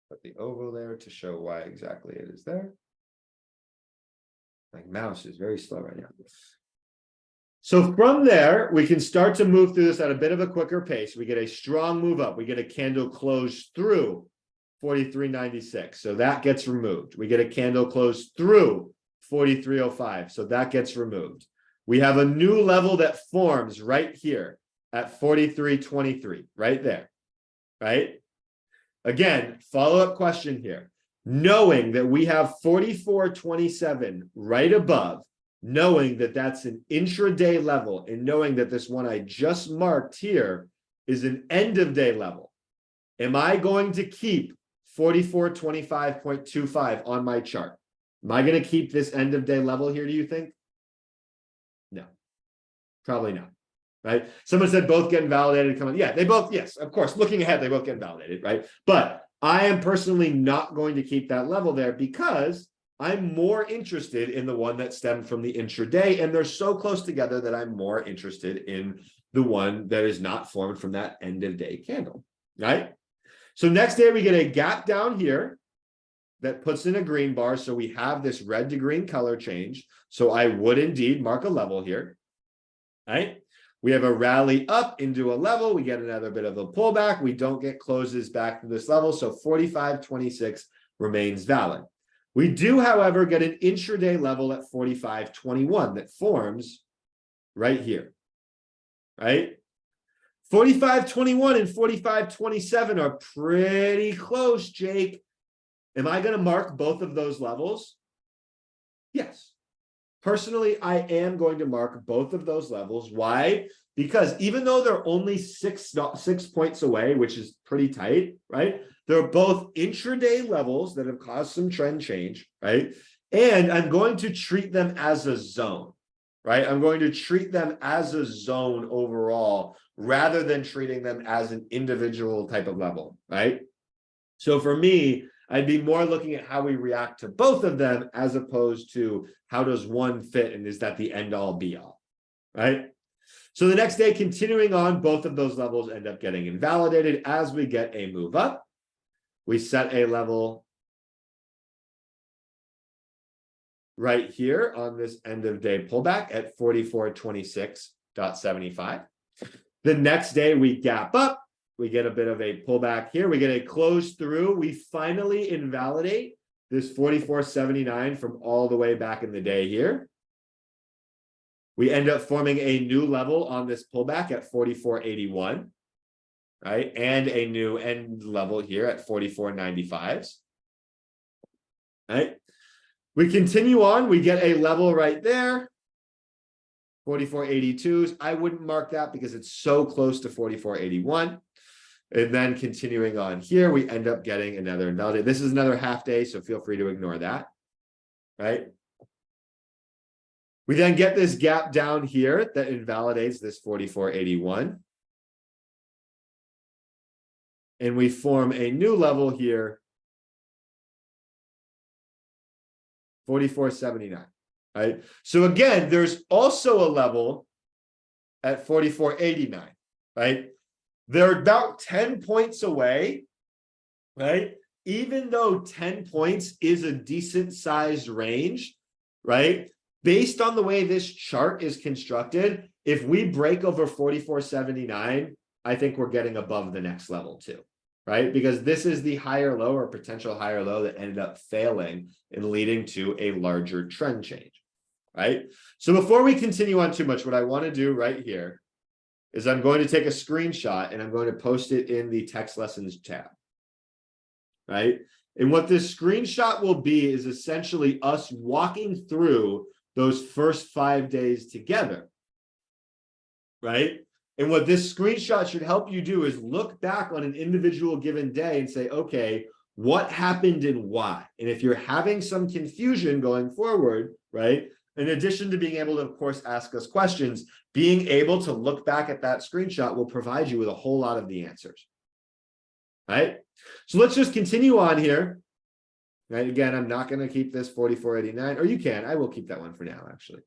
Put the oval there to show why exactly it is there. My mouse is very slow right now. So from there, we can start to move through this at a bit of a quicker pace. We get a strong move up. We get a candle close through 43.96. So that gets removed. We get a candle close through 43.05. So that gets removed. We have a new level that forms right here at 43.23, right there, right? Again, follow-up question here. Knowing that we have 44.27 right above, knowing that that's an intraday level, and knowing that this one I just marked here is an end of day level, am I going to keep 44.25.25 on my chart? Am I going to keep this end of day level here, do you think? No, probably not. Right? Someone said both get invalidated. Come on. Yeah, they both, yes, of course. Looking ahead, they both get invalidated, right? But I am personally not going to keep that level there because I'm more interested in the one that stemmed from the intraday, and they're so close together that I'm more interested in the one that is not formed from that end of day candle, right? So next day we get a gap down here that puts in a green bar. So we have this red to green color change. So I would indeed mark a level here, right? We have a rally up into a level. We get another bit of a pullback. We don't get closes back to this level. So 45.26 remains valid. We do, however, get an intraday level at 45.21 that forms right here, right? 45.21 and 45.27 are pretty close, Jake. Am I going to mark both of those levels? Yes. Personally, I am going to mark both of those levels. Why? Because even though they're only six points away, which is pretty tight, right? They're both intraday levels that have caused some trend change, right? And I'm going to treat them as a zone, right? I'm going to treat them as a zone overall, rather than treating them as an individual type of level, right? So for me, I'd be more looking at how we react to both of them as opposed to how does one fit and is that the end all be all, right? So the next day, continuing on, both of those levels end up getting invalidated as we get a move up. We set a level right here on this end of day pullback at 44.26.75. The next day we gap up. We get a bit of a pullback here. We get a close through. We finally invalidate this 44.79 from all the way back in the day here. We end up forming a new level on this pullback at 44.81, right? And a new end level here at 44.95, right? We continue on. We get a level right there. 44.82s. I wouldn't mark that because it's so close to 44.81. And then continuing on here, we end up getting another day. This is another half day, so feel free to ignore that, right? We then get this gap down here that invalidates this 44.81. And we form a new level here, 44.79, right? So again, there's also a level at 44.89, right? They're about 10 points away, right? Even though 10 points is a decent sized range, right? Based on the way this chart is constructed, if we break over 44.79, I think we're getting above the next level too, right? Because this is the higher low or potential higher low that ended up failing and leading to a larger trend change, right? So before we continue on too much, what I want to do right here is I'm going to take a screenshot and I'm going to post it in the text lessons tab, right? And what this screenshot will be is essentially us walking through those first 5 days together, right? And what this screenshot should help you do is look back on an individual given day and say, okay, what happened and why? And if you're having some confusion going forward, right? In addition to being able to, of course, ask us questions, being able to look back at that screenshot will provide you with a whole lot of the answers, right? So let's just continue on here. Right? Again, I'm not going to keep this 44.89, or you can. I will keep that one for now, actually.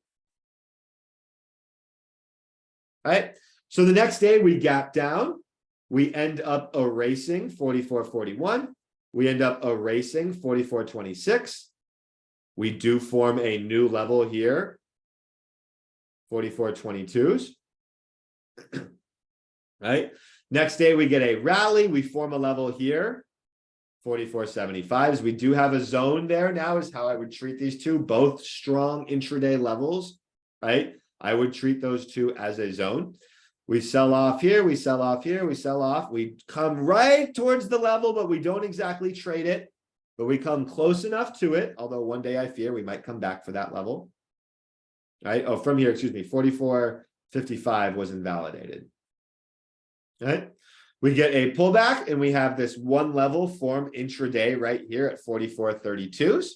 All right. So the next day we gap down. We end up erasing 44.41. We end up erasing 44.26. We do form a new level here, 44.22s. Right. Next day we get a rally. We form a level here, 44.75s. We do have a zone there now is how I would treat these two, both strong intraday levels, right? I would treat those two as a zone. We sell off here, we sell off here, we sell off. We come right towards the level, but we don't exactly trade it, but we come close enough to it. Although one day I fear we might come back for that level, right? Oh, from here, excuse me, 44.55 was invalidated, right? We get a pullback and we have this one level form intraday right here at 44.32s.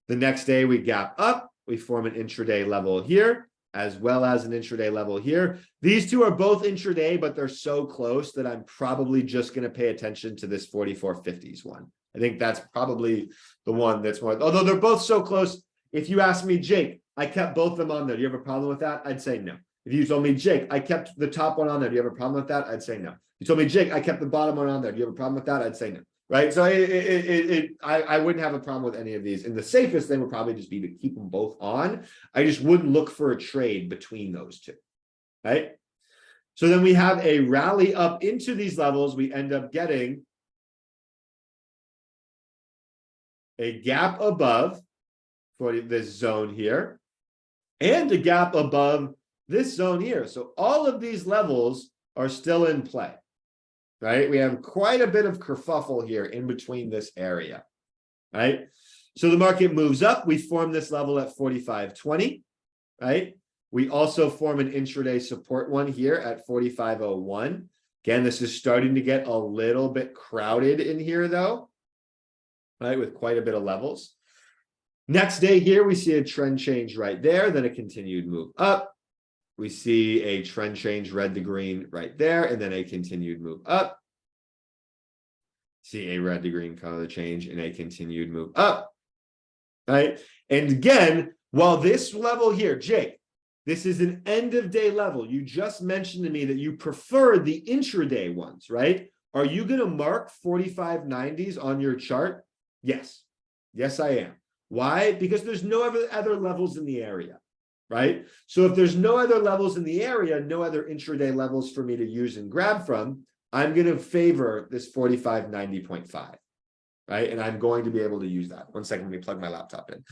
The next day we gap up, we form an intraday level here, as well as an intraday level here. These two are both intraday, but they're so close that I'm probably just going to pay attention to this 44.50s one. I think that's probably the one that's more, although they're both so close. If you ask me, Jake, I kept both of them on there. Do you have a problem with that? I'd say no. If you told me, Jake, I kept the top one on there. Do you have a problem with that? I'd say no. You told me, Jake, I kept the bottom one on there. Do you have a problem with that? I'd say no. Right. So I wouldn't have a problem with any of these. And the safest thing would probably just be to keep them both on. I just wouldn't look for a trade between those two. Right. So then we have a rally up into these levels. We end up getting a gap above for this zone here and a gap above this zone here. So all of these levels are still in play, right? We have quite a bit of kerfuffle here in between this area, right? So the market moves up. We form this level at 45.20, right? We also form an intraday support one here at 45.01. Again, this is starting to get a little bit crowded in here though, right? With quite a bit of levels. Next day here, we see a trend change right there, then a continued move up. We see a trend change red to green right there, and then a continued move up. See a red to green color change and a continued move up, right? And again, while this level here, Jake, this is an end of day level. You just mentioned to me that you prefer the intraday ones, right? Are you going to mark 45.90s on your chart? Yes. Yes, I am. Why? Because there's no other levels in the area. Right? So if there's no other levels in the area, no other intraday levels for me to use and grab from, I'm going to favor this 45.90.5, right? And I'm going to be able to use that. One second, let me plug my laptop in.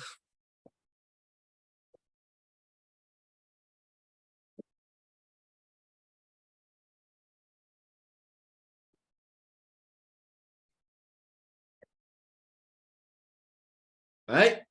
All right?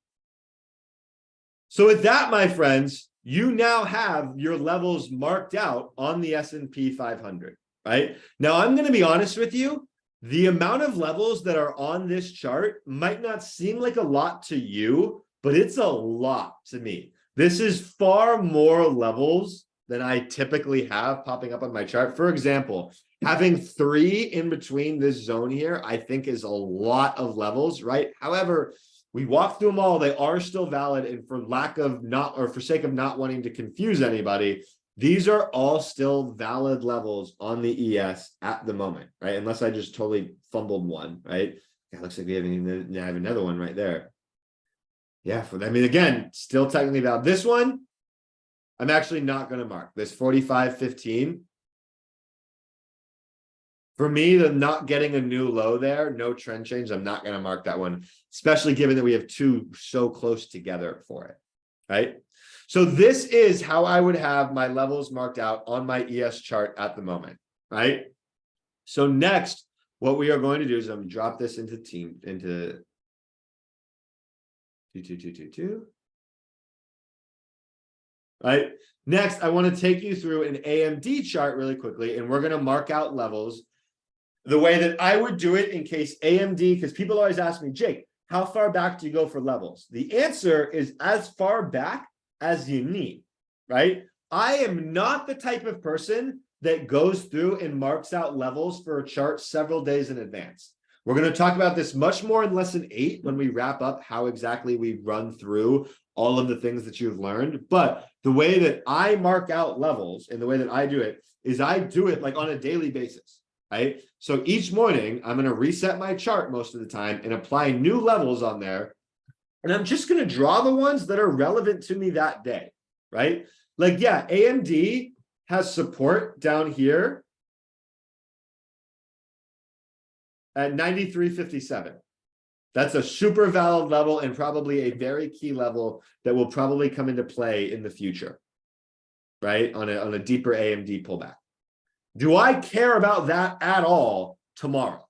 So with that, my friends, you now have your levels marked out on the S&P 500, right? Now, I'm going to be honest with you. The amount of levels that are on this chart might not seem like a lot to you, but it's a lot to me. This is far more levels than I typically have popping up on my chart. For example, having 3 in between this zone here, I think is a lot of levels, right? However, we walked through them all. They are still valid. And for sake of not wanting to confuse anybody, these are all still valid levels on the ES at the moment, right? Unless I just totally fumbled one, right? Yeah, it looks like we have another one right there. Yeah, again, still technically valid. This one, I'm actually not going to mark. This 45.15. For me, the not getting a new low there, no trend change, I'm not going to mark that one, especially given that we have two so close together for it, right? So this is how I would have my levels marked out on my ES chart at the moment, right? So next, what we are going to do is I'm going to drop this into 2. Right. Next, I want to take you through an AMD chart really quickly, and we're going to mark out levels the way that I would do it in case AMD, because people always ask me, Jake, how far back do you go for levels? The answer is as far back as you need, right? I am not the type of person that goes through and marks out levels for a chart several days in advance. We're going to talk about this much more in lesson 8 when we wrap up how exactly we run through all of the things that you've learned. But the way that I mark out levels and the way that I do it is I do it like on a daily basis, right? So each morning I'm going to reset my chart most of the time and apply new levels on there. And I'm just going to draw the ones that are relevant to me that day, right? Like, yeah, AMD has support down here at 93.57. That's a super valid level and probably a very key level that will probably come into play in the future, right? On a deeper AMD pullback. Do I care about that at all tomorrow?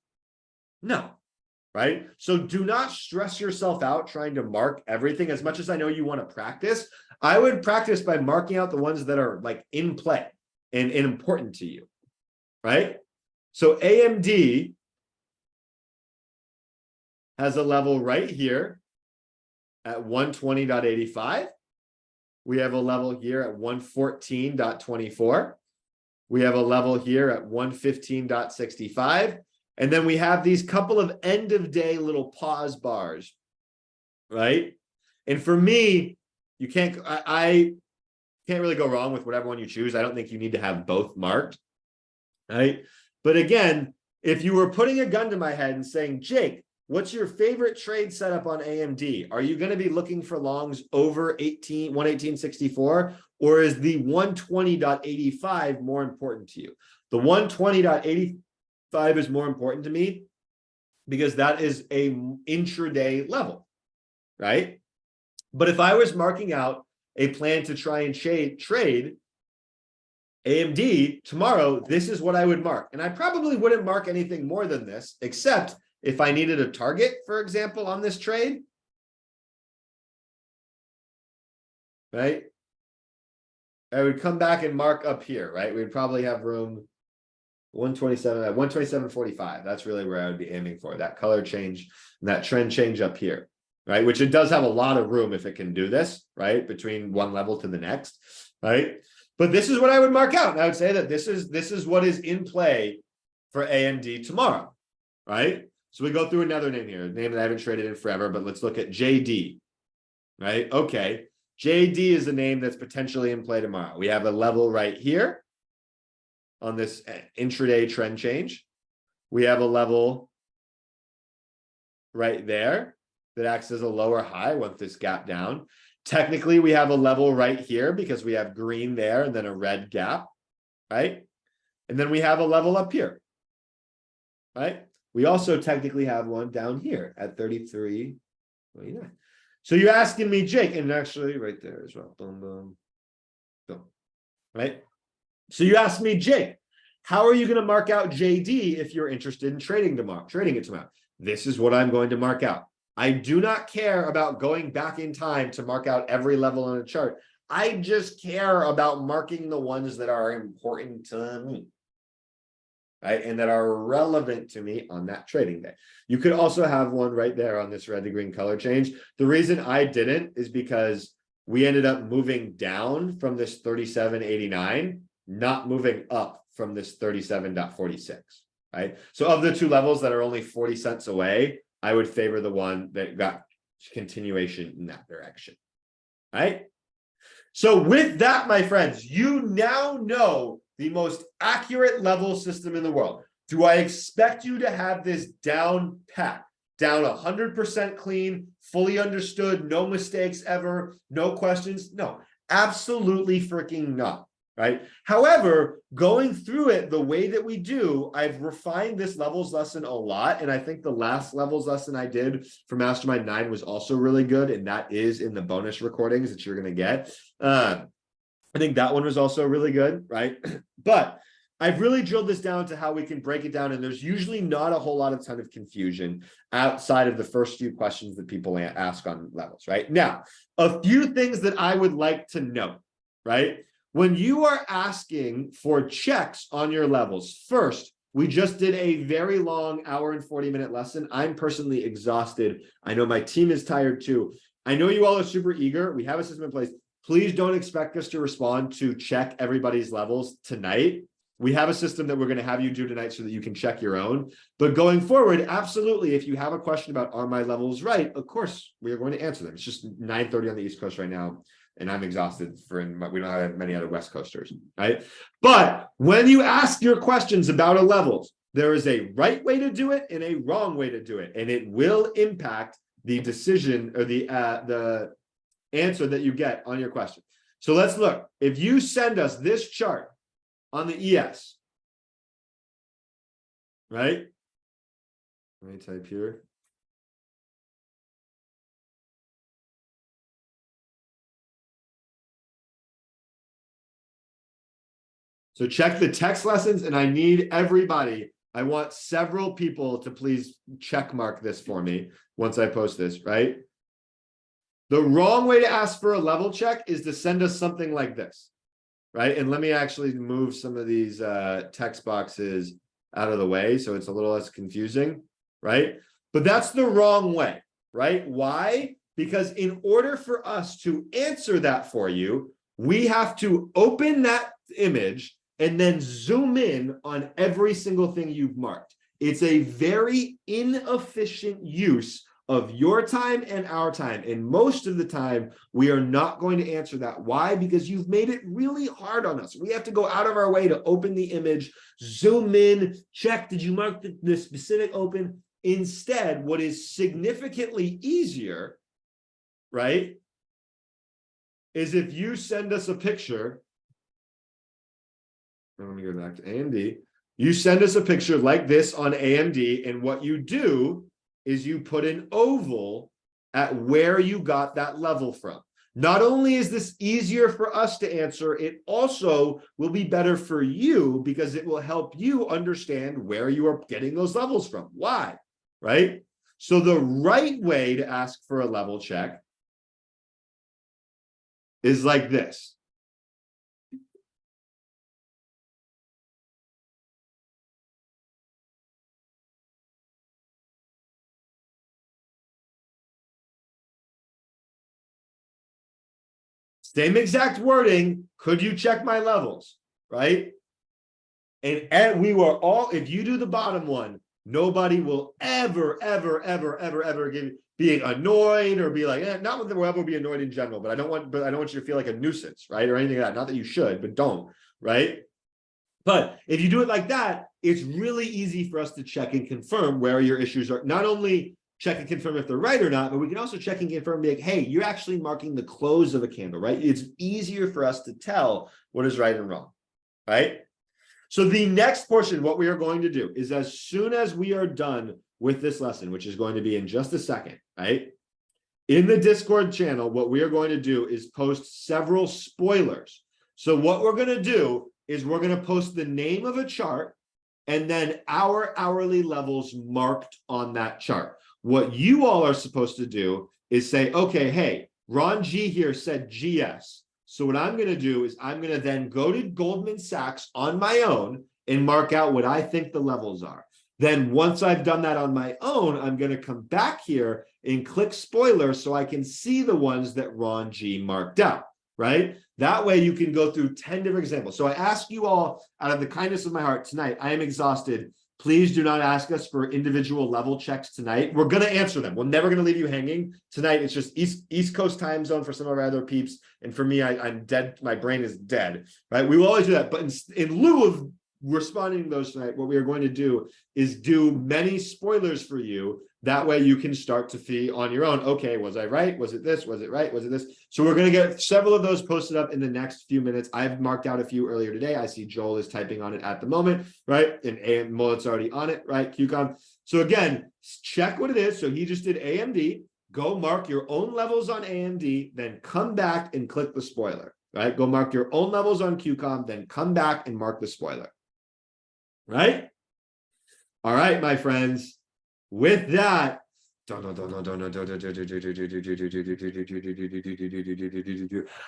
No, right? So do not stress yourself out trying to mark everything. As much as I know you want to practice, I would practice by marking out the ones that are like in play and important to you, right? So AMD has a level right here at 120.85. We have a level here at 114.24. We have a level here at 115.65. And then we have these couple of end of day little pause bars, right? And for me, you can't, I can't really go wrong with whatever one you choose. I don't think you need to have both marked, right? But again, if you were putting a gun to my head and saying, Jake, what's your favorite trade setup on AMD? Are you going to be looking for longs over 118.64, or is the 120.85 more important to you? The 120.85 is more important to me because that is a intraday level, right? But if I was marking out a plan to try and trade AMD tomorrow, this is what I would mark. And I probably wouldn't mark anything more than this, except if I needed a target, for example, on this trade, right? I would come back and mark up here, right? We'd probably have room 127 at 127.45. That's really where I would be aiming for, that color change and that trend change up here, right? Which it does have a lot of room if it can do this, right? Between one level to the next, right? But this is what I would mark out. And I would say that this is what is in play for AMD tomorrow, right? So we go through another name here, a name that I haven't traded in forever, but let's look at JD, right? Okay, JD is a name that's potentially in play tomorrow. We have a level right here on this intraday trend change. We have a level right there that acts as a lower high once this gap down. Technically, we have a level right here because we have green there and then a red gap, right? And then we have a level up here, right? We also technically have one down here at 33.29. So you're asking me, Jake, and actually right there as well. Boom, boom, boom. Right? So you asked me, Jake, how are you going to mark out JD if you're interested in trading it tomorrow? This is what I'm going to mark out. I do not care about going back in time to mark out every level on a chart. I just care about marking the ones that are important to me, right? And that are relevant to me on that trading day. You could also have one right there on this red to green color change. The reason I didn't is because we ended up moving down from this 37.89, not moving up from this 37.46, right? So of the two levels that are only 40 cents away, I would favor the one that got continuation in that direction, right? So with that, my friends, you now know the most accurate level system in the world. Do I expect you to have this down pat, down 100% clean, fully understood, no mistakes ever, no questions? No, absolutely freaking not. right? However, going through it the way that we do, I've refined this levels lesson a lot. And I think the last levels lesson I did for Mastermind 9 was also really good. And that is in the bonus recordings that you're going to get. I think that one was also really good, right? But I've really drilled this down to how we can break it down. And there's usually not a whole lot of ton of confusion outside of the first few questions that people ask on levels, right? Now, a few things that I would like to note, right? When you are asking for checks on your levels, first, we just did a very long 1:40 lesson. I'm personally exhausted. I know my team is tired too. I know you all are super eager. We have a system in place. Please don't expect us to respond to check everybody's levels tonight. We have a system that we're going to have you do tonight so that you can check your own. But going forward, absolutely, if you have a question about are my levels right, of course, we are going to answer them. It's just 9:30 on the East Coast right now. And I'm exhausted we don't have many other West Coasters, right? But when you ask your questions about a levels, there is a right way to do it and a wrong way to do it. And it will impact the decision or the answer that you get on your question. So let's look. If you send us this chart on the ES, right? Let me type here. So check the text lessons, and I need everybody. I want several people to please check mark this for me once I post this, right? The wrong way to ask for a level check is to send us something like this, right? And let me actually move some of these text boxes out of the way so it's a little less confusing, right? But that's the wrong way, right? Why? Because in order for us to answer that for you, we have to open that image and then zoom in on every single thing you've marked. It's a very inefficient use of your time and our time. And most of the time, we are not going to answer that. Why? Because you've made it really hard on us. We have to go out of our way to open the image, zoom in, check, did you mark the specific open? Instead, what is significantly easier, right, is if you send us a picture. Let me go back to AMD. You send us a picture like this on AMD, and what you do is you put an oval at where you got that level from. Not only is this easier for us to answer, it also will be better for you because it will help you understand where you are getting those levels from. Why? Right? So the right way to ask for a level check is like this. Same exact wording. Could you check my levels? Right? And we were all, if you do the bottom one, nobody will ever be annoyed or be like, not that they'll ever be annoyed in general, but I don't want you to feel like a nuisance, right? Or anything like that. Not that you should, but don't, right? But if you do it like that, it's really easy for us to check and confirm where your issues are. Not only check and confirm if they're right or not, but we can also check and confirm, be like, hey, you're actually marking the close of a candle, right? It's easier for us to tell what is right and wrong, right? So the next portion, what we are going to do is as soon as we are done with this lesson, which is going to be in just a second, right? In the Discord channel, what we are going to do is post several spoilers. So what we're going to do is we're going to post the name of a chart and then our hourly levels marked on that chart. What you all are supposed to do is say, okay, hey, Ron G here said GS. So what I'm going to do is I'm going to then go to Goldman Sachs on my own and mark out what I think the levels are. Then once I've done that on my own, I'm going to come back here and click spoiler so I can see the ones that Ron G marked out, right? That way you can go through 10 different examples. So I ask you all out of the kindness of my heart tonight, I am exhausted. Please do not ask us for individual level checks tonight. We're going to answer them. We're never going to leave you hanging. Tonight, it's just East Coast time zone for some of our other peeps. And for me, I'm dead. My brain is dead, right? We will always do that. But in lieu of responding to those tonight, what we are going to do is do many spoilers for you. That way you can start to see on your own. Okay, was I right? Was it this? Was it right? Was it this? So we're going to get several of those posted up in the next few minutes. I've marked out a few earlier today. I see Joel is typing on it at the moment, right? And Mullet's already on it, right? QCOM. So again, check what it is. So he just did AMD. Go mark your own levels on AMD, then come back and click the spoiler, right? Go mark your own levels on QCOM, then come back and mark the spoiler, right? All right, my friends. With that,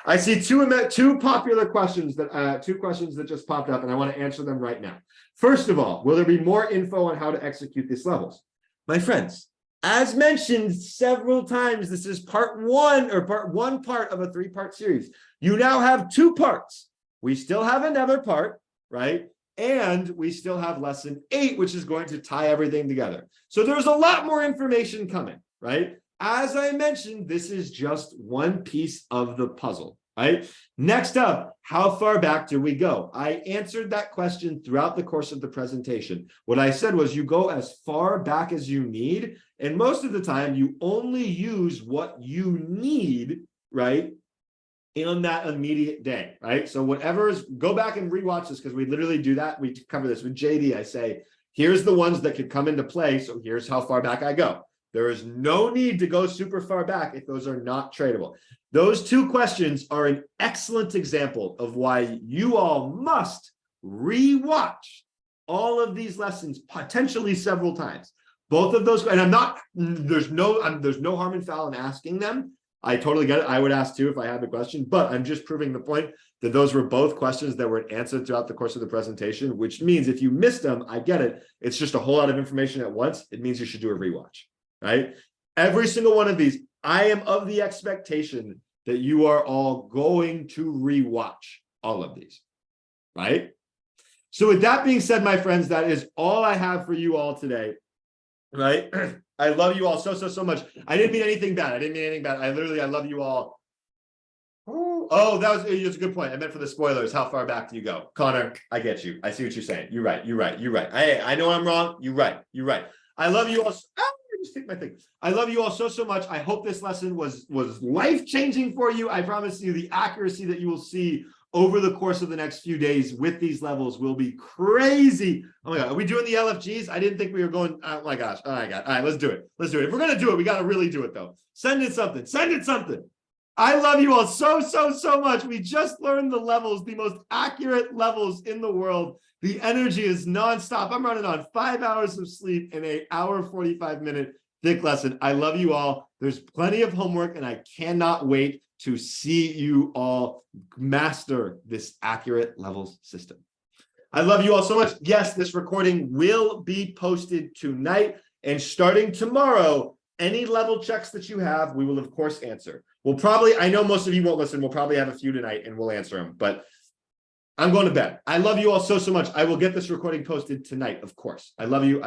I see two popular questions that two questions that just popped up, and I want to answer them right now. First of all, will there be more info on how to execute these levels? My friends, as mentioned several times, this is part one of a 3-part series. You now have 2 parts. We still have another part, right? And we still have lesson 8, which is going to tie everything together. So there's a lot more information coming, right? As I mentioned, this is just one piece of the puzzle, right? Next up, how far back do we go? I answered that question throughout the course of the presentation. What I said was you go as far back as you need, and most of the time you only use what you need, right? On that immediate day, right? So whatever is, go back and rewatch this because we literally do that. We cover this with JD. I say, here's the ones that could come into play. So here's how far back I go. There is no need to go super far back if those are not tradable. Those 2 questions are an excellent example of why you all must rewatch all of these lessons potentially several times. Both of those, and there's no harm and foul in asking them. I totally get it. I would ask too if I had the question, but I'm just proving the point that those were both questions that were answered throughout the course of the presentation, which means if you missed them, I get it. It's just a whole lot of information at once. It means you should do a rewatch, right? Every single one of these, I am of the expectation that you are all going to rewatch all of these, right? So with that being said, my friends, that is all I have for you all today, right? I love you all so much. I didn't mean anything bad. I love you all. Oh, it's a good point. I meant for the spoilers. How far back do you go? Connor, I get you. I see what you're saying. You're right. I know I'm wrong. You're right. I love you all. Just take my thing. I love you all so much. I hope this lesson was life-changing for you. I promise you the accuracy that you will see over the course of the next few days with these levels will be crazy. Oh my God, are we doing the LFGs? I didn't think we were going. Oh my gosh. Oh my God. All right, let's do it. If we're going to do it, we got to really do it though. Send it something. I love you all so much. We just learned the levels, the most accurate levels in the world. The energy is nonstop. I'm running on 5 hours of sleep in an hour, 45-minute thick lesson. I love you all. There's plenty of homework and I cannot wait to see you all master this accurate levels system. I love you all so much. Yes, this recording will be posted tonight, and starting tomorrow, any level checks that you have, we will of course answer. I know most of you won't listen. We'll probably have a few tonight and we'll answer them, but I'm going to bed. I love you all so much. I will get this recording posted tonight, of course. I love you.